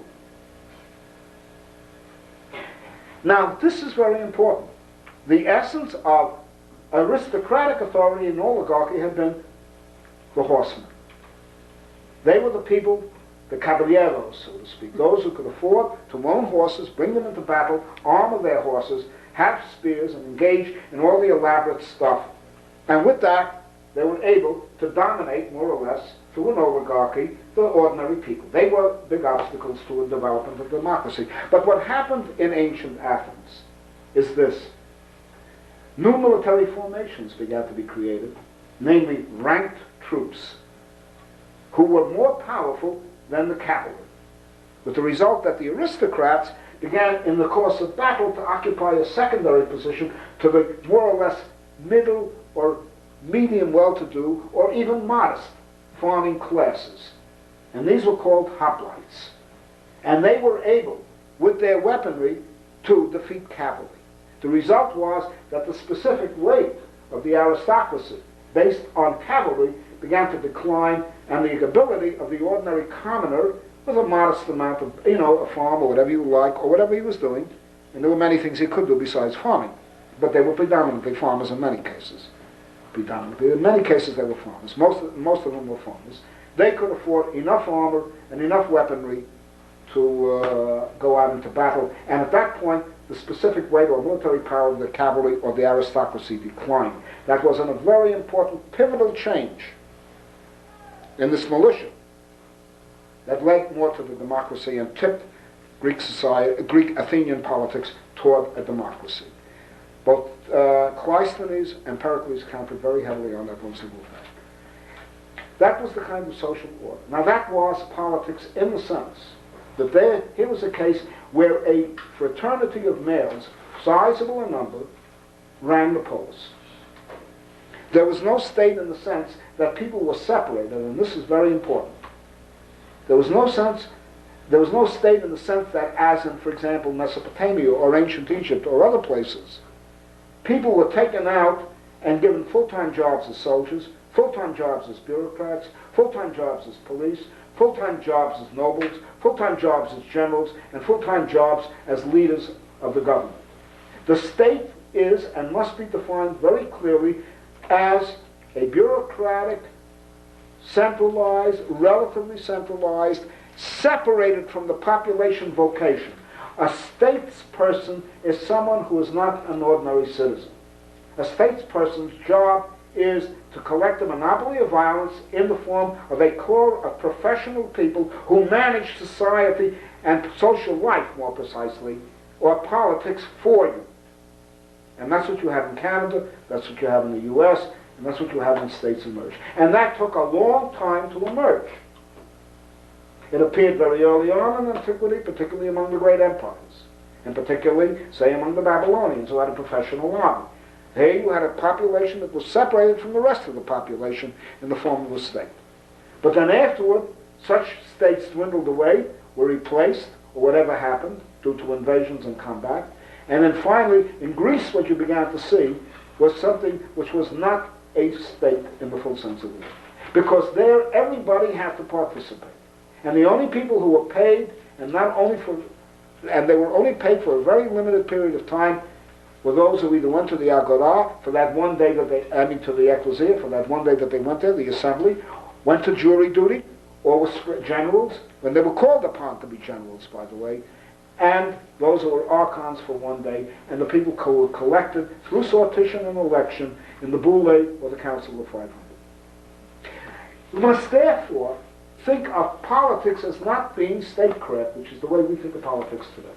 Now, this is very important. The essence of aristocratic authority and oligarchy had been the horsemen. They were the people, the caballeros, so to speak, those who could afford to own horses, bring them into battle, armor their horses, have spears, and engage in all the elaborate stuff. And with that, they were able to dominate, more or less, through an oligarchy, the ordinary people. They were big obstacles to the development of democracy. But what happened in ancient Athens is this. New military formations began to be created, namely ranked troops, who were more powerful than the cavalry, with the result that the aristocrats began in the course of battle to occupy a secondary position to the more or less middle or medium well-to-do or even modest farming classes. And these were called hoplites. And they were able, with their weaponry, to defeat cavalry. The result was that the specific weight of the aristocracy, based on cavalry, began to decline, and the ability of the ordinary commoner, with a modest amount of, a farm or whatever you like, or whatever he was doing, and there were many things he could do besides farming, but they were predominantly farmers in many cases. Predominantly, in many cases they were farmers. Most of them were farmers. They could afford enough armor and enough weaponry to go out into battle, and at that point, the specific weight or military power of the cavalry or the aristocracy declined. That was a very important pivotal change in this militia that led more to the democracy and tipped Greek Athenian politics toward a democracy. Both Cleisthenes and Pericles counted very heavily on that one single fact. That was the kind of social order. Now that was politics in the sense that here was a case where a fraternity of males, sizable in number, ran the polis. There was no state in the sense that people were separated, and this is very important. There was no state in the sense that, as in, for example, Mesopotamia or ancient Egypt or other places, people were taken out and given full-time jobs as soldiers, full-time jobs as bureaucrats, full-time jobs as police, full-time jobs as nobles, full-time jobs as generals, and full-time jobs as leaders of the government. The state is and must be defined very clearly as a bureaucratic, centralized, relatively centralized, separated from the population vocation. A statesperson is someone who is not an ordinary citizen. A statesperson's job is to collect a monopoly of violence in the form of a core of professional people who manage society and social life, more precisely, or politics for you. And that's what you have in Canada, that's what you have in the US, and that's what you have in states emerge. And that took a long time to emerge. It appeared very early on in antiquity, particularly among the great empires, and particularly, say, among the Babylonians, who had a professional army. Here you had a population that was separated from the rest of the population in the form of a state. But then afterward, such states dwindled away, were replaced, or whatever happened, due to invasions and combat. And then finally, in Greece, what you began to see was something which was not a state in the full sense of the word. Because there, everybody had to participate. And the only people who were paid, and they were only paid for a very limited period of time, were those who either went to the Agora for that one day that to the Ecclesia, for that one day that they went there, the assembly, went to jury duty, or were generals, when they were called upon to be generals, by the way, and those who were archons for one day, and the people who were collected through sortition and election in the Boule or the Council of 500. We must therefore think of politics as not being statecraft, which is the way we think of politics today.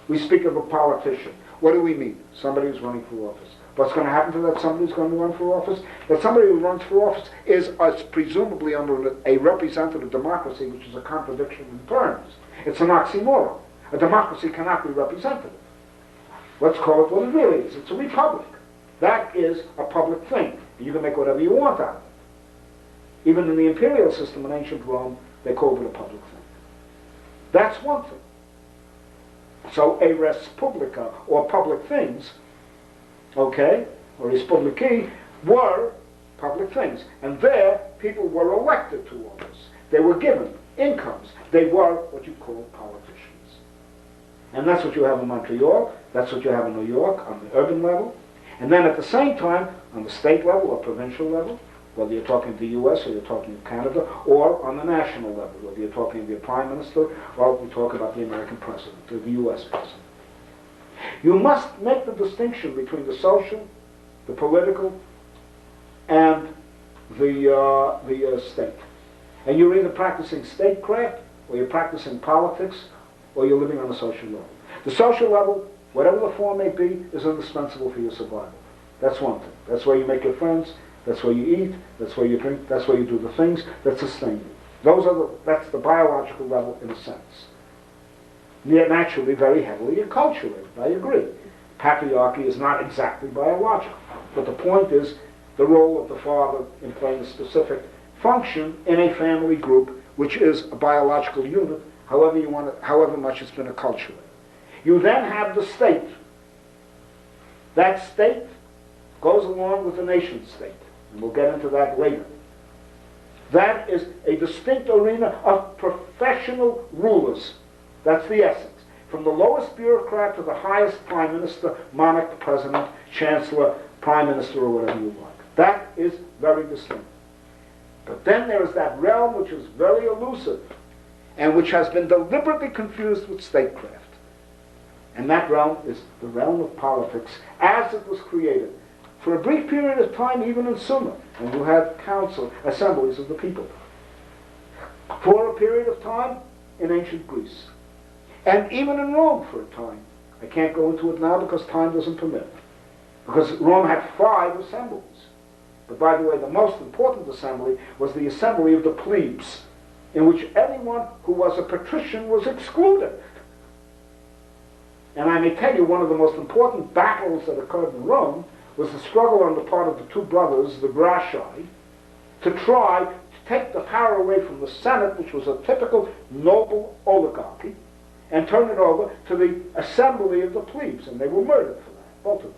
We speak of a politician. What do we mean? Somebody who's running for office. What's going to happen to that somebody who's going to run for office? That somebody who runs for office is presumably under a representative democracy, which is a contradiction in terms. It's an oxymoron. A democracy cannot be representative. Let's call it what it really is. It's a republic. That is a public thing. And you can make whatever you want out of it. Even in the imperial system in ancient Rome, they called it a public thing. That's one thing. So a res publica, or public things, okay, or res publicae, were public things. And there, people were elected to office. They were given incomes. They were what you call politicians. And that's what you have in Montreal, that's what you have in New York on the urban level. And then at the same time, on the state level or provincial level, whether you're talking to the US or you're talking to Canada, or on the national level, whether you're talking to the Prime Minister or we talk about the American President or the US President. You must make the distinction between the social, the political, and the state. And you're either practicing statecraft, or you're practicing politics, or you're living on a social level. The social level, whatever the form may be, is indispensable for your survival. That's one thing. That's where you make your friends, that's where you eat, that's where you drink, that's where you do the things that sustain you. That's the biological level in a sense. Yet naturally, very heavily acculturated, I agree. Patriarchy is not exactly biological. But the point is the role of the father in playing a specific function in a family group, which is a biological unit, however much it's been acculturated. You then have the state. That state goes along with the nation state. And we'll get into that later. That is a distinct arena of professional rulers. That's the essence. From the lowest bureaucrat to the highest prime minister, monarch, president, chancellor, prime minister, or whatever you like. That is very distinct. But then there is that realm which is very elusive and which has been deliberately confused with statecraft. And that realm is the realm of politics as it was created. For a brief period of time, even in Sumer, and you had council, assemblies of the people. For a period of time in ancient Greece. And even in Rome for a time. I can't go into it now because time doesn't permit. Because Rome had 5 assemblies. But by the way, the most important assembly was the assembly of the plebes, in which anyone who was a patrician was excluded. And I may tell you, one of the most important battles that occurred in Rome was the struggle on the part of the 2 brothers, the Gracchi, to try to take the power away from the Senate, which was a typical noble oligarchy, and turn it over to the assembly of the plebes. And they were murdered for that, both of them.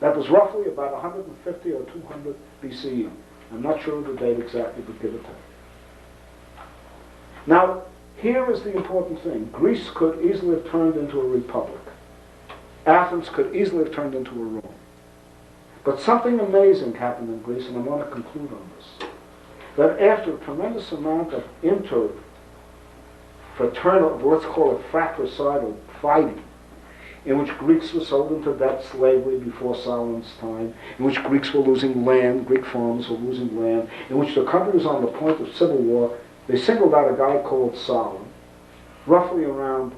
That was roughly about 150 or 200 BCE. I'm not sure of the date exactly, but give or take. Now, here is the important thing. Greece could easily have turned into a republic. Athens could easily have turned into a Rome. But something amazing happened in Greece, and I want to conclude on this. That after a tremendous amount of fraternal, let's call it fratricidal fighting, in which Greeks were sold into debt slavery before Solomon's time, in which Greeks were losing land, Greek farmers were losing land, in which the country was on the point of civil war, they singled out a guy called Solon, roughly around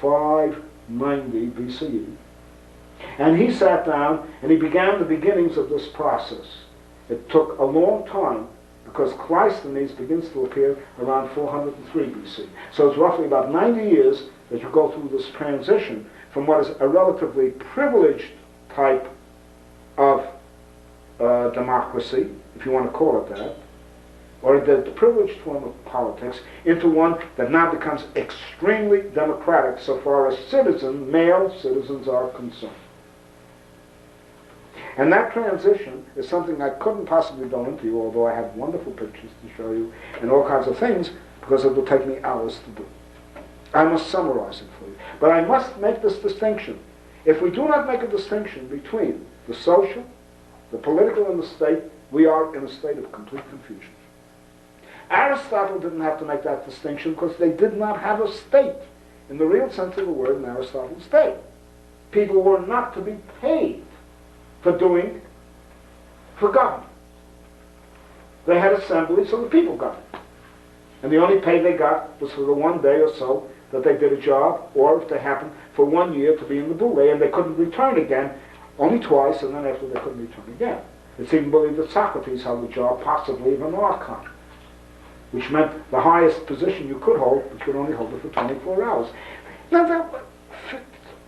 590 BCE. And he sat down and he began the beginnings of this process. It took a long time because Cleisthenes begins to appear around 403 BC. So it's roughly about 90 years that you go through this transition from what is a relatively privileged type of democracy, if you want to call it that, or the privileged form of politics, into one that now becomes extremely democratic so far as male citizens are concerned. And that transition is something I couldn't possibly go into, although I have wonderful pictures to show you and all kinds of things, because it will take me hours to do. I must summarize it for you. But I must make this distinction. If we do not make a distinction between the social, the political, and the state, we are in a state of complete confusion. Aristotle didn't have to make that distinction because they did not have a state in the real sense of the word in Aristotle's day. People were not to be paid for government. They had assemblies, so the people got it. And the only pay they got was for the one day or so that they did a job, or if they happened for 1 year to be in the boule, and they couldn't return again, only twice, and then after they couldn't return again. It's even believed that Socrates held the job, possibly of an archon, which meant the highest position you could hold, but you could only hold it for 24 hours. Now,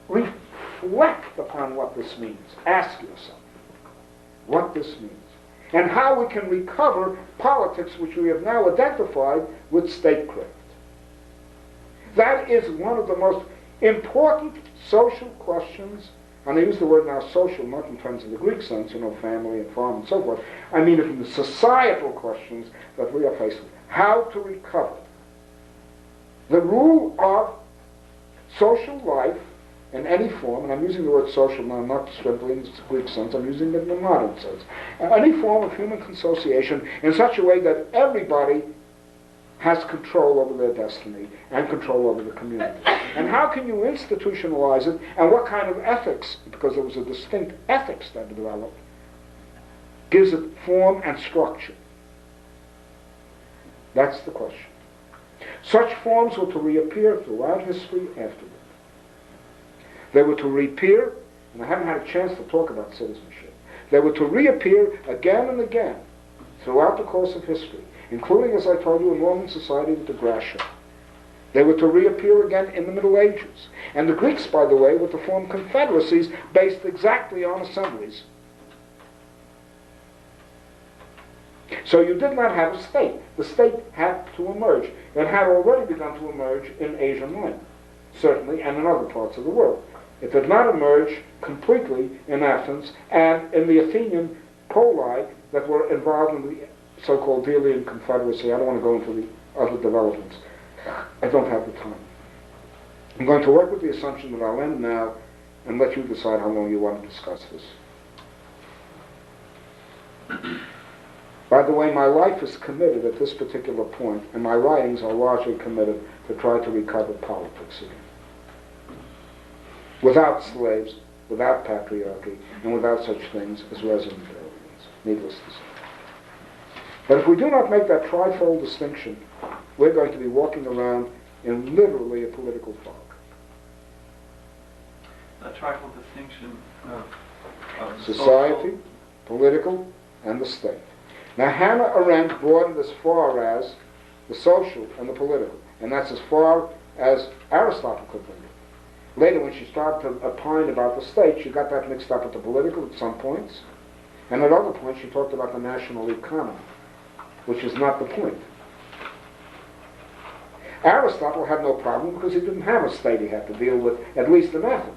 reflect upon what this means. Ask yourself what this means, and how we can recover politics which we have now identified with statecraft. That is one of the most important social questions, and I use the word now social not in terms of the Greek sense, family and farm and so forth. I mean it in the societal questions that we are faced with. How to recover the rule of social life in any form, and I'm using the word social now not strictly in the Greek sense, I'm using it in the modern sense, any form of human consociation in such a way that everybody has control over their destiny and control over the community. And how can you institutionalize it, and what kind of ethics, because there was a distinct ethics that developed, gives it form and structure? That's the question. Such forms were to reappear throughout history afterward. They were to reappear, and I haven't had a chance to talk about citizenship, they were to reappear again and again throughout the course of history, including, as I told you, in Roman society with the Gracchi. They were to reappear again in the Middle Ages. And the Greeks, by the way, were to form confederacies based exactly on assemblies. So you did not have a state. The state had to emerge. It had already begun to emerge in Asia Minor, certainly, and in other parts of the world. It did not emerge completely in Athens and in the Athenian poli that were involved in the so-called Delian Confederacy. I don't want to go into the other developments. I don't have the time. I'm going to work with the assumption that I'll end now and let you decide how long you want to discuss this. By the way, my life is committed at this particular point, and my writings are largely committed to try to recover politics again. Without slaves, without patriarchy, and without such things as resident aliens, needless to say. But if we do not make that trifold distinction, we're going to be walking around in literally a political fog. That trifold distinction of Society, social, political, and the state. Now Hannah Arendt brought it as far as the social and the political, and that's as far as Aristotle could bring it. Later, when she started to opine about the state, she got that mixed up with the political at some points, and at other points she talked about the national economy, which is not the point. Aristotle had no problem because he didn't have a state he had to deal with, at least in Athens.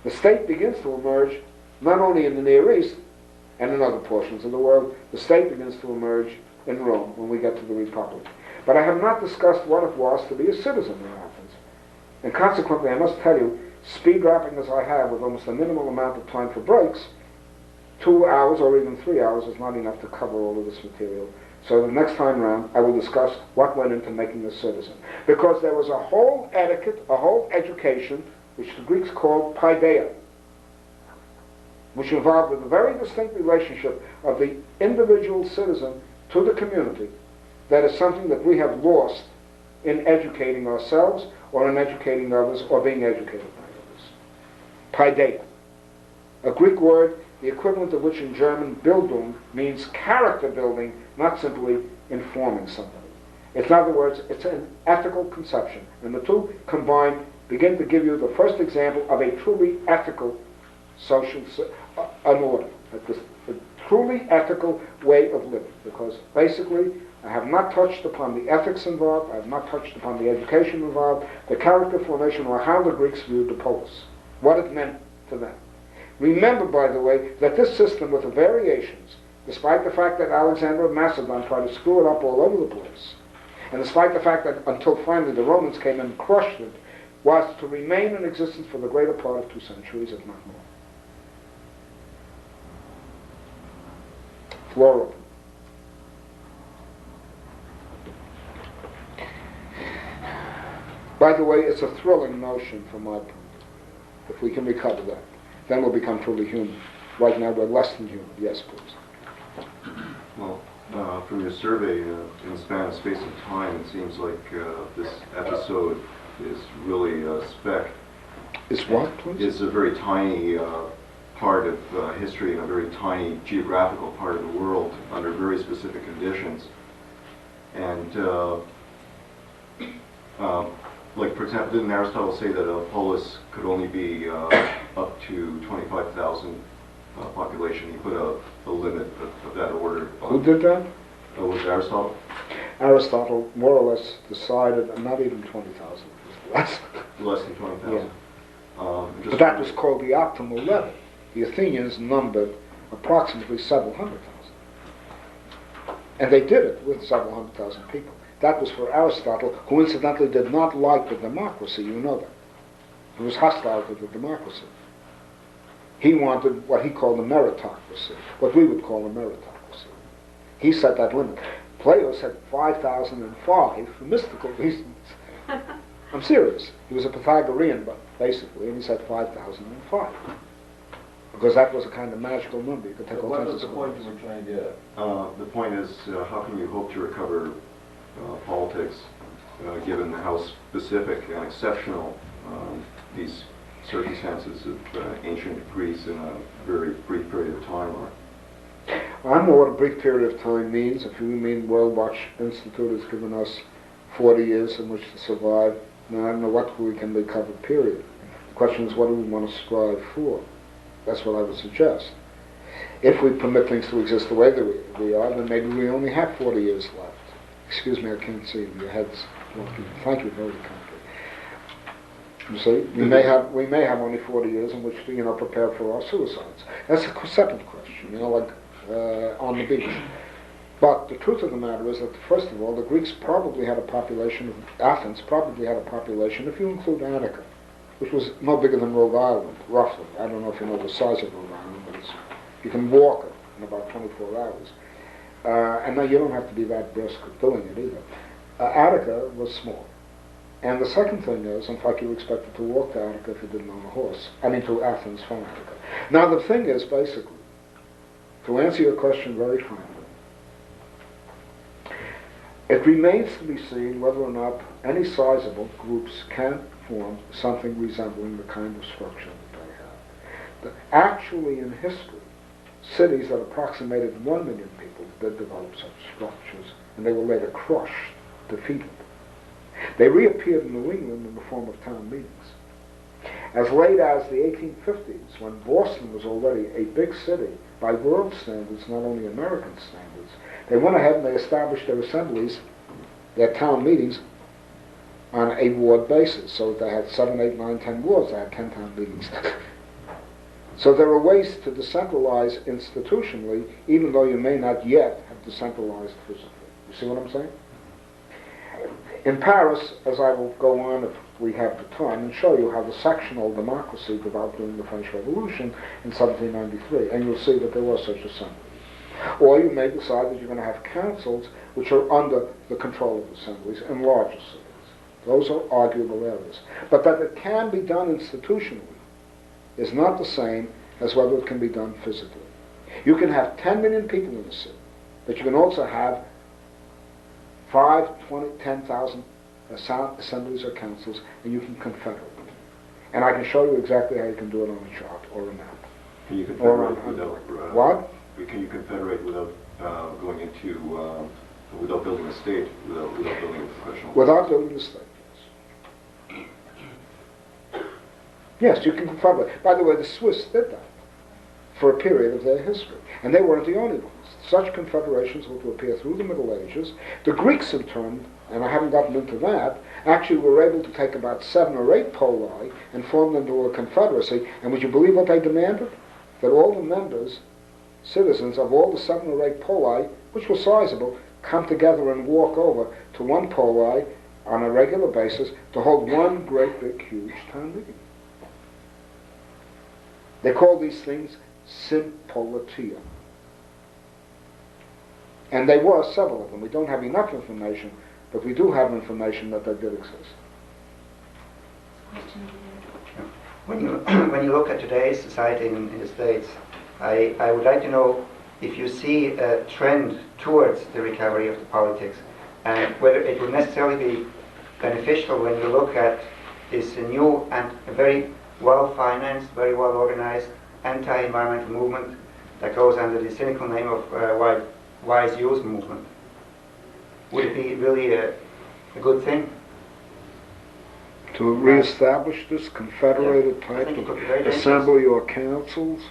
The state begins to emerge not only in the Near East and in other portions of the world. The state begins to emerge in Rome when we get to the Republic. But I have not discussed what it was to be a citizen in Athens. And consequently, I must tell you, speed rapping as I have with almost a minimal amount of time for breaks, 2 hours or even 3 hours is not enough to cover all of this material. So the next time round, I will discuss what went into making a citizen. Because there was a whole etiquette, a whole education, which the Greeks called paideia, which involved a very distinct relationship of the individual citizen to the community. That is something that we have lost in educating ourselves or in educating others or being educated by others. Paideia, a Greek word, the equivalent of which in German Bildung means character building, not simply informing somebody. In other words, it's an ethical conception, and the two combined begin to give you the first example of a truly ethical social an order, a truly ethical way of living, because basically I have not touched upon the ethics involved, I have not touched upon the education involved, the character formation, or how the Greeks viewed the polis, what it meant to them. Remember, by the way, that this system with the variations, despite the fact that Alexander of Macedon tried to screw it up all over the place, and despite the fact that until finally the Romans came and crushed it, was to remain in existence for the greater part of 2 centuries, if not more. Floor open. By the way, it's a thrilling notion from my point of view. If we can recover that, then we'll become truly human. Right now we're less than human. Yes, please. Well, from your survey, in the span of space and time, it seems like this episode is really speck. Is what, please? It's a very tiny part of history and a very tiny geographical part of the world under very specific conditions. And like, for example, didn't Aristotle say that a polis could only be up to 25,000 population? He put a limit of that order. Who did that? Was Aristotle? Aristotle more or less decided, not even 20,000, less. Less than 20,000. Yeah. But that was called the optimal level. The Athenians numbered approximately several hundred thousand. And they did it with several 100,000 people. That was for Aristotle, who incidentally did not like the democracy, you know that. He was hostile to the democracy. He wanted what he called a meritocracy, what we would call a meritocracy. He set that limit. Plato said 5,005 for mystical reasons. I'm serious. He was a Pythagorean, but basically, and he said 5,005. Because that was a kind of magical number. You could take all What kinds was of the point you were trying to get at? The point is, how can you hope to recover politics, given how specific and exceptional these circumstances of ancient Greece in a very brief period of time are? I don't know what a brief period of time means. If you mean World Watch Institute has given us 40 years in which to survive, now I don't know what we can recover, period. The question is, what do we want to strive for? That's what I would suggest. If we permit things to exist the way that we are, then maybe we only have 40 years left. Excuse me, I can't see you. Your head's walking. Thank you, very kindly. You see, we may have only 40 years in which to, prepare for our suicides. That's a separate question, like on the beach. But the truth of the matter is that, first of all, the Greeks probably had a population, Athens probably had a population, if you include Attica, which was no bigger than Rhode Island, roughly. I don't know if you know the size of Rhode Island, but you can walk it. in about 24 hours. And now you don't have to be that brisk at doing it either. Attica was small. And the second thing is, in fact, you were expected to walk to Attica if you didn't own a horse. I mean, to Athens from Attica. Now, the thing is, basically, to answer your question very frankly, it remains to be seen whether or not any sizable groups can form something resembling the kind of structure that they have. Actually, in history, cities that approximated 1 million people did develop such structures, and they were later crushed, defeated. They reappeared in New England in the form of town meetings. As late as the 1850s, when Boston was already a big city by world standards, not only American standards, they went ahead and they established their assemblies, their town meetings, on a ward basis. So they had 7, 8, 9, 10 wards, they had 10 town meetings. So there are ways to decentralize institutionally, even though you may not yet have decentralized physically. You see what I'm saying? In Paris, as I will go on if we have the time, and show you how the sectional democracy developed during the French Revolution in 1793, and you'll see that there was such assemblies. Or you may decide that you're going to have councils which are under the control of assemblies in larger cities. Those are arguable areas. But that it can be done institutionally is not the same as whether it can be done physically. You can have 10 million people in a city, but you can also have 5, 20, 10,000 assemblies or councils, and you can confederate. And I can show you exactly how you can do it on a chart or a map. Can you confederate without what? Can you confederate without going into without building a state, without building a professional? Without building a state, yes. Yes, you can confederate. By the way, the Swiss did that for a period of their history, and they weren't the only ones. Such confederations were to appear through the Middle Ages. The Greeks, in turn, and I haven't gotten into that, actually were able to take about 7 or 8 poli and form them into a confederacy. And would you believe what they demanded? That all the members, citizens of all the 7 or 8 poli, which were sizable, come together and walk over to one poli on a regular basis to hold one great big huge town meeting. They call these things sympolitia. And there were several of them. We don't have enough information, but we do have information that they did exist. When you look at today's society in the States, I would like to know if you see a trend towards the recovery of the politics, and whether it would necessarily be beneficial when you look at this new and very well-financed, very well-organized anti-environmental movement that goes under the cynical name of wise use movement. Would it be really a good thing? To re-establish this confederated type of assembly or councils?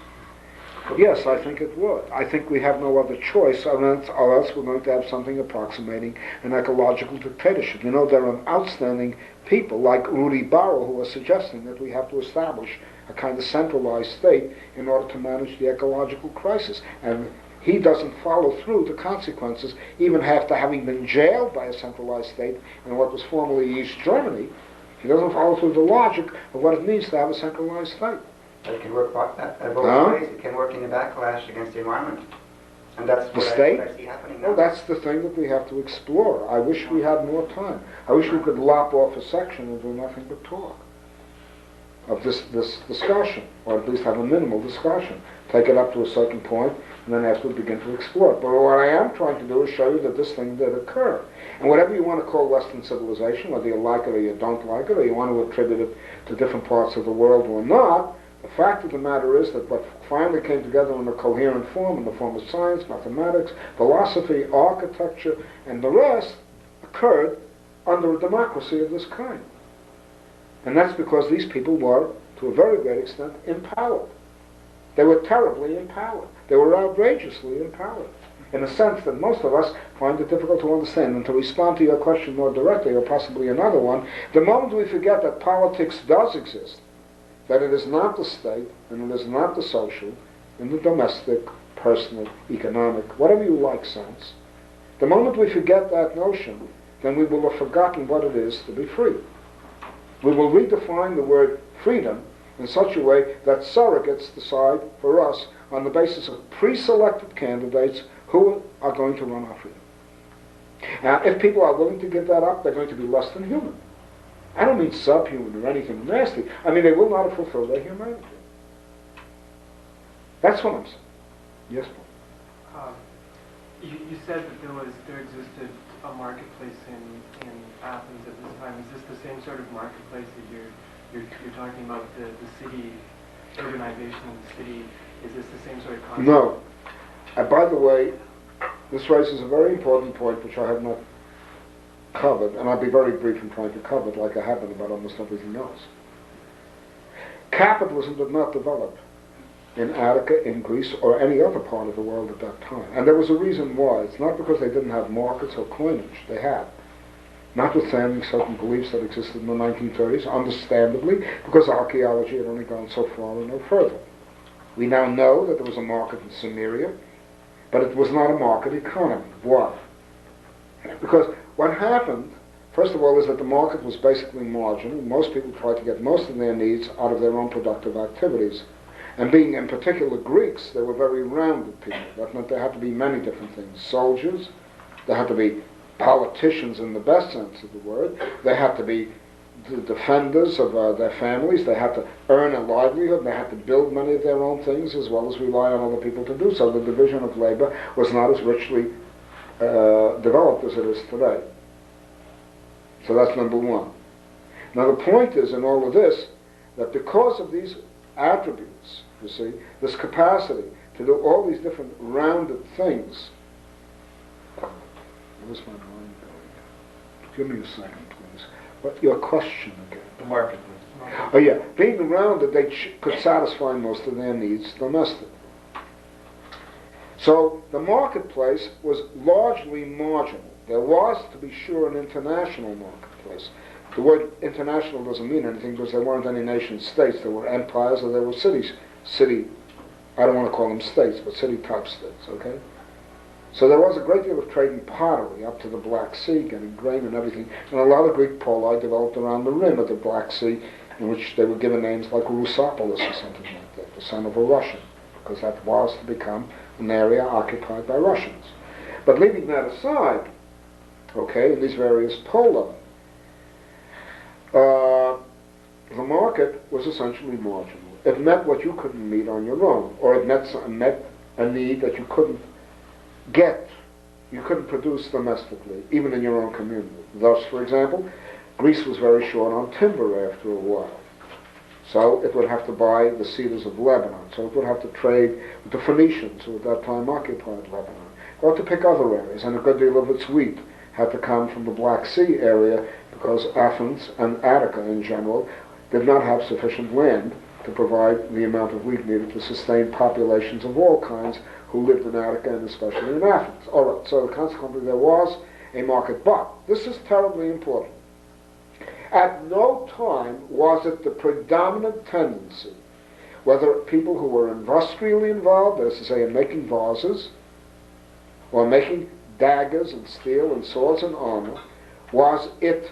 Yes, I think it would. I think we have no other choice, or else we're going to have something approximating an ecological dictatorship. You know, there are outstanding people like Rudy Barrow who are suggesting that we have to establish a kind of centralized state in order to manage the ecological crisis. And he doesn't follow through the consequences, even after having been jailed by a centralized state in what was formerly East Germany. He doesn't follow through the logic of what it means to have a centralized state. But it can work both ways. It can work in a backlash against the environment. And that's what I see happening now. Well, that's the thing that we have to explore. I wish we had more time. I wish we could lop off a section and do nothing but talk of this discussion, or at least have a minimal discussion. Take it up to a certain point, and then after begin to explore it. But what I am trying to do is show you that this thing did occur. And whatever you want to call Western civilization, whether you like it or you don't like it, or you want to attribute it to different parts of the world or not, the fact of the matter is that what finally came together in a coherent form, in the form of science, mathematics, philosophy, architecture, and the rest, occurred under a democracy of this kind. And that's because these people were, to a very great extent, empowered. They were terribly empowered. They were outrageously empowered, in a sense that most of us find it difficult to understand. And to respond to your question more directly, or possibly another one, the moment we forget that politics does exist, that it is not the state, and it is not the social, in the domestic, personal, economic, whatever you like sense, the moment we forget that notion, then we will have forgotten what it is to be free. We will redefine the word freedom in such a way that surrogates decide for us on the basis of pre-selected candidates who are going to run our freedom. Now, if people are willing to give that up, they're going to be less than human. I don't mean subhuman or anything nasty. I mean they will not fulfill their humanity. That's what I'm saying. Yes, Paul. You said that there existed a marketplace in Athens at this time. Is this the same sort of marketplace that you're talking about, the city, urbanization of the city? Is this the same sort of concept? No. By the way, this raises a very important point which I have not covered, and I'll be very brief in trying to cover it like I have been about almost everything else. Capitalism did not develop in Attica, in Greece, or any other part of the world at that time. And there was a reason why. It's not because they didn't have markets or coinage. They had. Notwithstanding certain beliefs that existed in the 1930s, understandably, because archaeology had only gone so far and no further. We now know that there was a market in Sumeria, but it was not a market economy. Why? Because what happened, first of all, is that the market was basically marginal. Most people tried to get most of their needs out of their own productive activities. And being in particular Greeks, they were very rounded people. That meant there had to be many different things. Soldiers, there had to be politicians in the best sense of the word, they had to be the defenders of their families, they had to earn a livelihood, they had to build many of their own things as well as rely on other people to do so. The division of labor was not as richly developed as it is today. So that's number one. Now the point is in all of this, that because of these attributes, you see, this capacity to do all these different rounded things. Where's my mind going? Give me a second, please. What your question again? The market. Oh yeah, being rounded, they could satisfy most of their needs domestic. So the marketplace was largely marginal. There was, to be sure, an international marketplace. The word international doesn't mean anything because there weren't any nation states. There were empires or there were cities. I don't want to call them states, but city-type states, okay? So there was a great deal of trade in pottery up to the Black Sea, getting grain and everything. And a lot of Greek poli developed around the rim of the Black Sea, in which they were given names like Russopolis or something like that, the son of a Russian, because that was to become an area occupied by Russians. But leaving that aside, okay, in these various poli, the market was essentially marginal. It met what you couldn't meet on your own, or it met a need that you couldn't get, you couldn't produce domestically, even in your own community. Thus, for example, Greece was very short on timber after a while. So it would have to buy the cedars of Lebanon. So it would have to trade with the Phoenicians, who at that time occupied Lebanon, or to pick other areas. And a good deal of its wheat had to come from the Black Sea area because Athens and Attica in general did not have sufficient land to provide the amount of wheat needed to sustain populations of all kinds who lived in Attica and especially in Athens. All right, so consequently there was a market. But this is terribly important. At no time was it the predominant tendency, whether people who were industrially involved, that is to say in making vases, or making daggers and steel and swords and armor, was it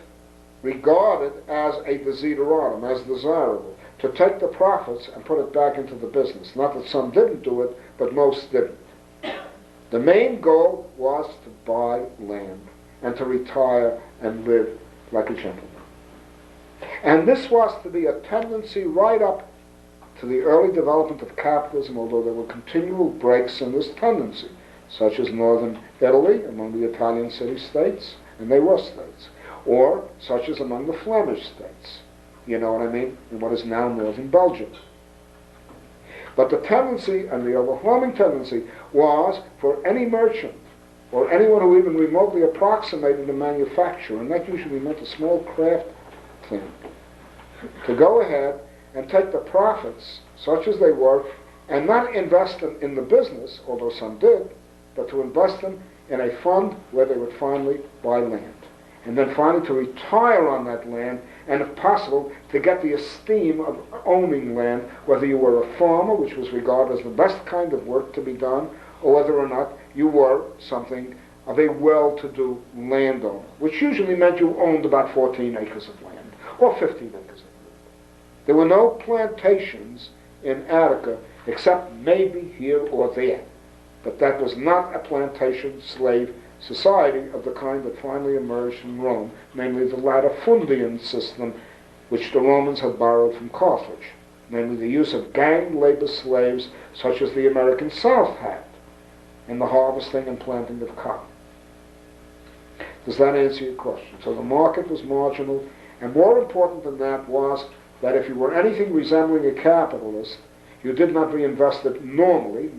regarded as a desideratum, as desirable, to take the profits and put it back into the business. Not that some didn't do it, but most didn't. The main goal was to buy land and to retire and live like a gentleman. And this was to be a tendency right up to the early development of capitalism, although there were continual breaks in this tendency, such as northern Italy among the Italian city-states, and they were states, or such as among the Flemish states, you know what I mean, in what is now northern Belgium. But the tendency, and the overwhelming tendency, was for any merchant, or anyone who even remotely approximated a manufacturer, and that usually meant a small craft thing, to go ahead and take the profits, such as they were, and not invest them in the business, although some did, but to invest them in a fund where they would finally buy land. And then finally to retire on that land, and if possible, to get the esteem of owning land, whether you were a farmer, which was regarded as the best kind of work to be done, or whether or not you were something of a well-to-do landowner, which usually meant you owned about 14 acres of land, or 15 acres of land. There were no plantations in Attica except maybe here or there. But that was not a plantation slave society of the kind that finally emerged in Rome, namely the latifundian system which the Romans had borrowed from Carthage, namely the use of gang labor slaves such as the American South had in the harvesting and planting of cotton. Does that answer your question? So the market was marginal, and more important than that was that if you were anything resembling a capitalist, you did not reinvest it normally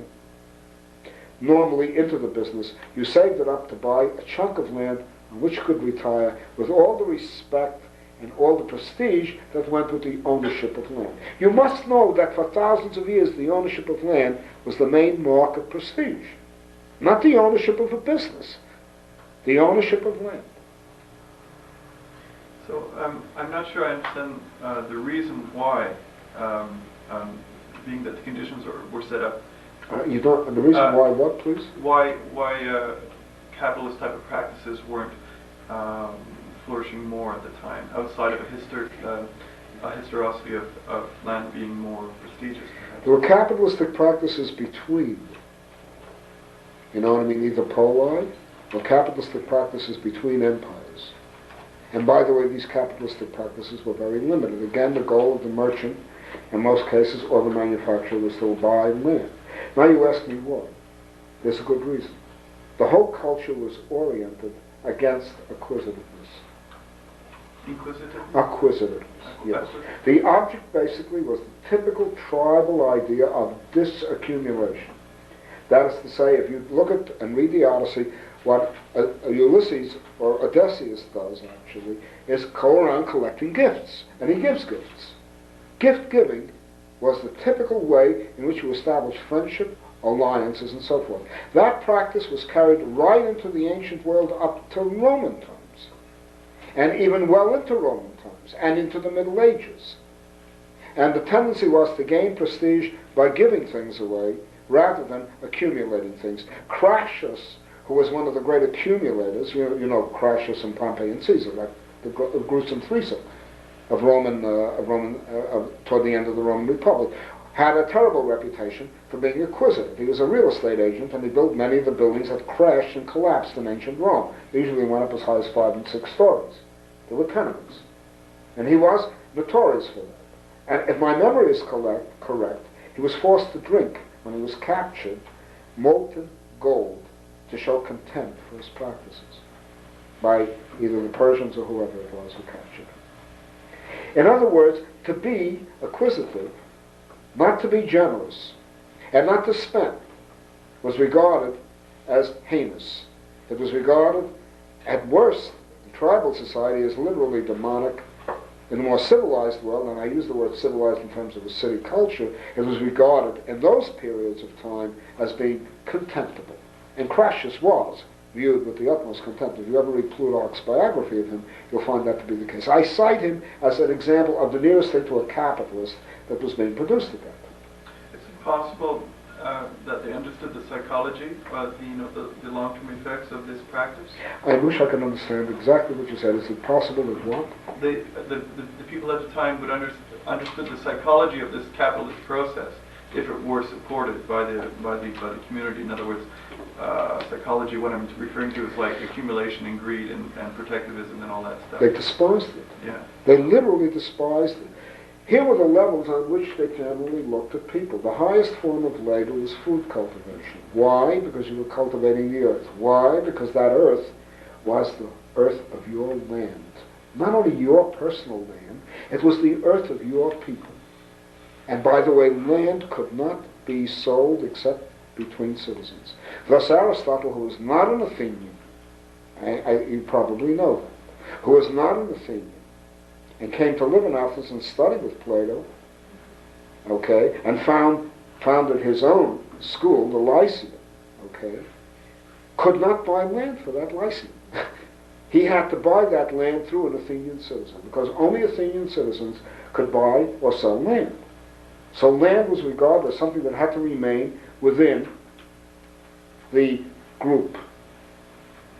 into the business. You saved it up to buy a chunk of land on which you could retire with all the respect and all the prestige that went with the ownership of land. You must know that for thousands of years the ownership of land was the main mark of prestige. Not the ownership of a business, the ownership of land. So I'm not sure I understand the reason why, being that the conditions were set up. You don't. And the reason why what, please? Why capitalist type of practices weren't flourishing more at the time, outside of a historicity of land being more prestigious, perhaps? There were capitalistic practices between, you know what I mean, either poli or capitalistic practices between empires. And by the way, these capitalistic practices were very limited. Again, the goal of the merchant, in most cases, or the manufacturer, was to buy land. Now you ask me why. There's a good reason. The whole culture was oriented against acquisitiveness. Acquisitiveness, yes. The object basically was the typical tribal idea of disaccumulation. That is to say, if you look at and read the Odyssey, what Ulysses, or Odysseus does actually, is go around collecting gifts. And he gives gifts. Gift giving was the typical way in which you establish friendship, alliances, and so forth. That practice was carried right into the ancient world up to Roman times. And even well into Roman times, and into the Middle Ages. And the tendency was to gain prestige by giving things away, rather than accumulating things. Crassus, who was one of the great accumulators, you know Crassus and Pompey and Caesar, like the gruesome threesome of toward the end of the Roman Republic, had a terrible reputation for being acquisitive. He was a real estate agent, and he built many of the buildings that crashed and collapsed in ancient Rome. They usually went up as high as 5 and 6 stories. They were tenements. And he was notorious for that. And if my memory is correct, he was forced to drink, when he was captured, molten gold to show contempt for his practices by either the Persians or whoever it was who captured him. In other words, to be acquisitive, not to be generous, and not to spend, was regarded as heinous. It was regarded, at worst, in tribal society as literally demonic. In the more civilized world, and I use the word civilized in terms of a city culture, it was regarded in those periods of time as being contemptible. And Crassus was viewed with the utmost contempt. If you ever read Plutarch's biography of him, you'll find that to be the case. I cite him as an example of the nearest thing to a capitalist that was being produced at that time. Is it possible that they understood the psychology, the long-term effects of this practice? I wish I could understand exactly what you said. Is it possible that what? The people at the time would understood the psychology of this capitalist process if it were supported by the community. In other words, psychology, what I'm referring to is like accumulation and greed and protectivism and all that stuff. They despised it. Yeah. They literally despised it. Here were the levels on which they generally looked at people. The highest form of labor was food cultivation. Why? Because you were cultivating the earth. Why? Because that earth was the earth of your land. Not only your personal land, it was the earth of your people. And by the way, land could not be sold except between citizens. Thus Aristotle, who was not an Athenian, you probably know that, who was not an Athenian, and came to live in Athens and studied with Plato, okay, and founded his own school, the Lyceum, okay, could not buy land for that Lyceum. He had to buy that land through an Athenian citizen, because only Athenian citizens could buy or sell land. So land was regarded as something that had to remain within the group.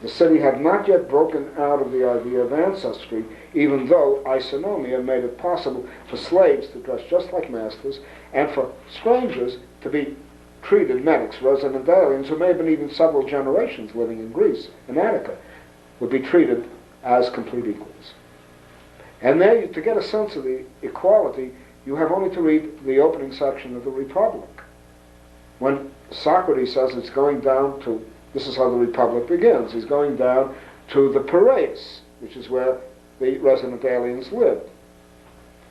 The city had not yet broken out of the idea of ancestry, even though isonomia made it possible for slaves to dress just like masters and for strangers to be treated, medics, resident aliens, who may have been even several generations living in Greece, in Attica, would be treated as complete equals. And there, to get a sense of the equality, you have only to read the opening section of the Republic. When Socrates says it's going down to, this is how the Republic begins, he's going down to the Piraeus, which is where the resident aliens lived.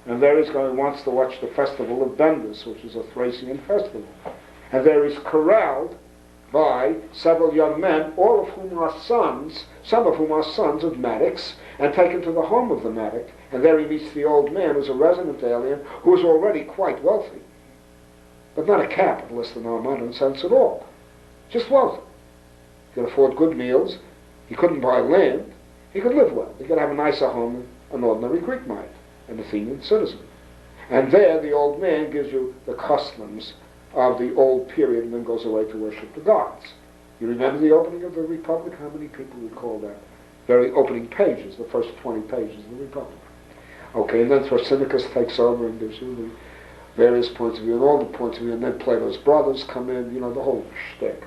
And there he's going, wants to watch the festival of Bendis, which is a Thracian festival. And there he's corralled by several young men, all of whom are sons, some of whom are sons of medics, and taken to the home of the medic. And there he meets the old man, who's a resident alien, who is already quite wealthy, but not a capitalist in our modern sense at all. Just wealthy. He could afford good meals. He couldn't buy land. He could live well. He could have a nicer home than an ordinary Greek might, an Athenian citizen. And there the old man gives you the customs of the old period and then goes away to worship the gods. You remember the opening of the Republic? How many people recall that? Very opening pages, the first 20 pages of the Republic. Okay, and then Thrasymachus takes over and gives you the various points of view, and all the points of view, and then Plato's brothers come in, you know, the whole shtick.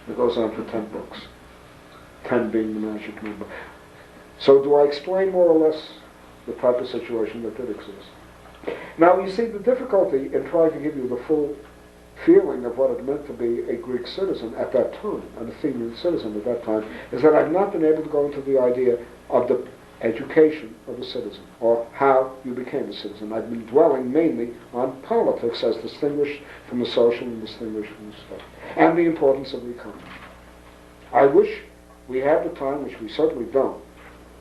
It goes on for 10 books. 10 being the magic number. So do I explain more or less the type of situation that did exist? Now, you see, the difficulty in trying to give you the full feeling of what it meant to be a Greek citizen at that time, an Athenian citizen at that time, is that I've not been able to go into the idea of the education of a citizen, or how you became a citizen. I've been dwelling mainly on politics as distinguished from the social and distinguished from the stuff, and the importance of the economy. I wish we had the time, which we certainly don't,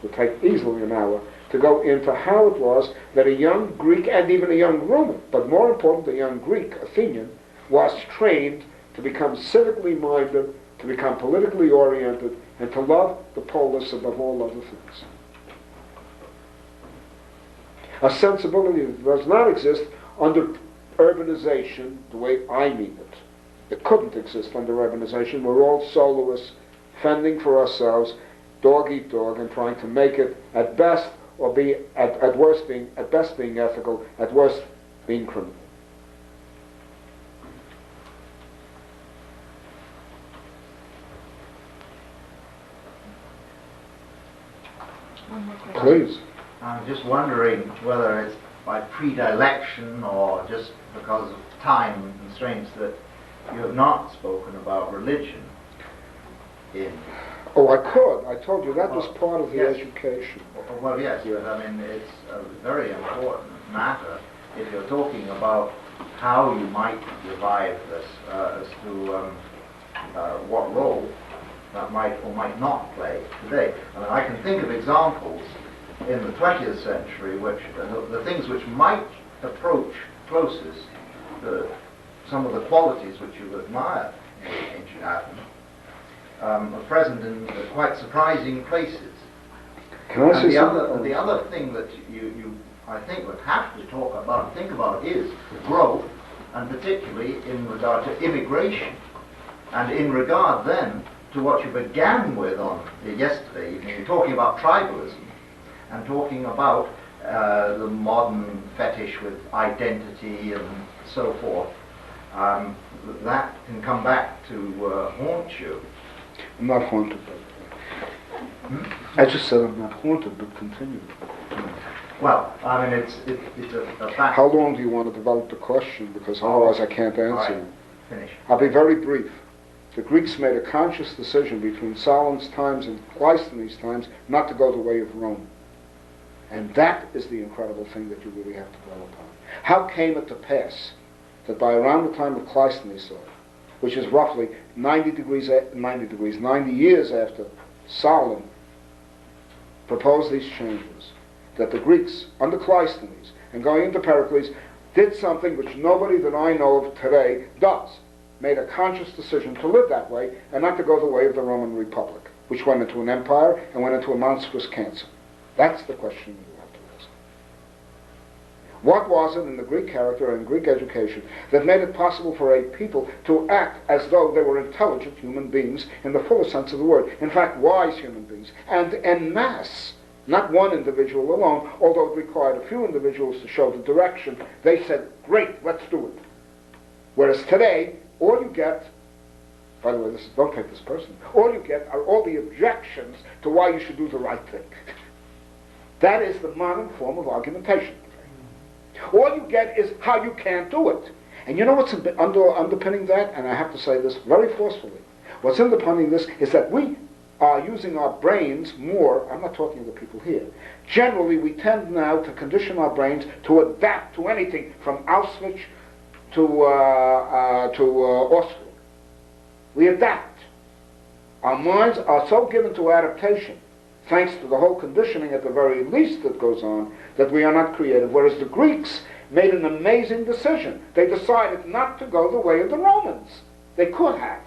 to take easily an hour, to go into how it was that a young Greek, and even a young Roman, but more important, a young Greek, Athenian, was trained to become civically minded, to become politically oriented, and to love the polis above all other things. A sensibility that does not exist under urbanization the way I mean it. It couldn't exist under urbanization. We're all soloists, fending for ourselves, dog eat dog, and trying to make it at best, or be at worst being, at best being ethical, at worst being criminal. One more question. Please. I'm just wondering whether it's by predilection or just because of time constraints that you have not spoken about religion in... Oh, I could. I told you that was Well, part of the yes. education. Well, yes, but I mean, it's a very important matter if you're talking about how you might revive this as to what role that might or might not play today. I mean, I can think of examples in the 20th century which the things which might approach closest some of the qualities which you admire in ancient Athens are present in quite surprising places. Can I say And something? the other thing that you I think would have to talk about and think about is growth, and particularly in regard to immigration, and in regard then to what you began with on yesterday evening. You're talking about tribalism and talking about the modern fetish with identity and so forth. That can come back to haunt you. I'm not haunted by that. I just said I'm not haunted, but continue. Well, I mean, it's a fact. How long do you want to develop the question? Because otherwise I can't answer All right. you. Finish. I'll be very brief. The Greeks made a conscious decision between Solon's times and Cleisthenes' times not to go the way of Rome. And that is the incredible thing that you really have to dwell upon. How came it to pass that by around the time of Cleisthenes' life, which is roughly 90 years after Solon proposed these changes, that the Greeks, under Cleisthenes, and going into Pericles, did something which nobody that I know of today does, made a conscious decision to live that way and not to go the way of the Roman Republic, which went into an empire and went into a monstrous cancer. That's the question you have to ask. What was it in the Greek character and Greek education that made it possible for a people to act as though they were intelligent human beings in the fullest sense of the word? In fact, wise human beings. And en masse, not one individual alone, although it required a few individuals to show the direction, they said, great, let's do it. Whereas today, all you get, by the way, don't take this personally, all you get are all the objections to why you should do the right thing. That is the modern form of argumentation. All you get is how you can't do it. And you know what's underpinning that? And I have to say this very forcefully. What's underpinning this is that we are using our brains more. I'm not talking to the people here. Generally, we tend now to condition our brains to adapt to anything from Auschwitz to Austria. We adapt. Our minds are so given to adaptation, thanks to the whole conditioning at the very least that goes on, that we are not creative. Whereas the Greeks made an amazing decision. They decided not to go the way of the Romans. They could have.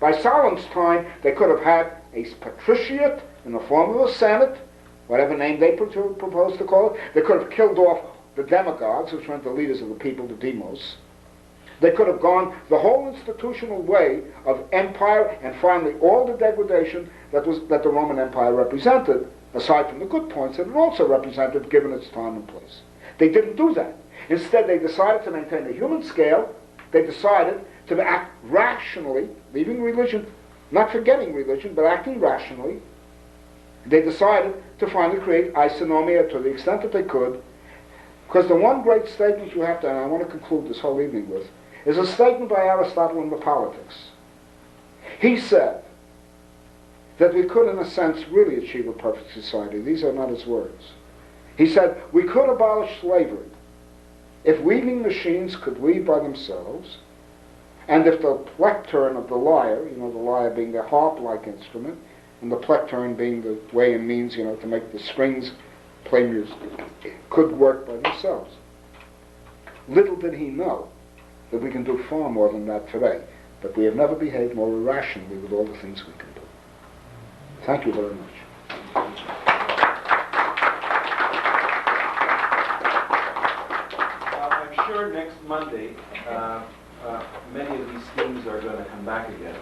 By Solon's time, they could have had a patriciate in the form of a senate, whatever name they proposed to call it. They could have killed off the demagogues, which meant the leaders of the people, the demos. They could have gone the whole institutional way of empire, and finally all the degradation that the Roman Empire represented, aside from the good points that it also represented given its time and place. They didn't do that. Instead, they decided to maintain the human scale. They decided to act rationally, leaving religion, not forgetting religion, but acting rationally. They decided to finally create isonomia to the extent that they could, because the one great statement you have to, and I want to conclude this whole evening with, is a statement by Aristotle in the Politics. He said that we could, in a sense, really achieve a perfect society. These are not his words. He said, we could abolish slavery if weaving machines could weave by themselves, and if the plectron of the lyre, the lyre being the harp-like instrument, and the plectron being the way and means, to make the strings play music, could work by themselves. Little did he know that we can do far more than that today, but we have never behaved more irrationally with all the things we can do. Thank you very much. I'm sure next Monday, many of these themes are going to come back again.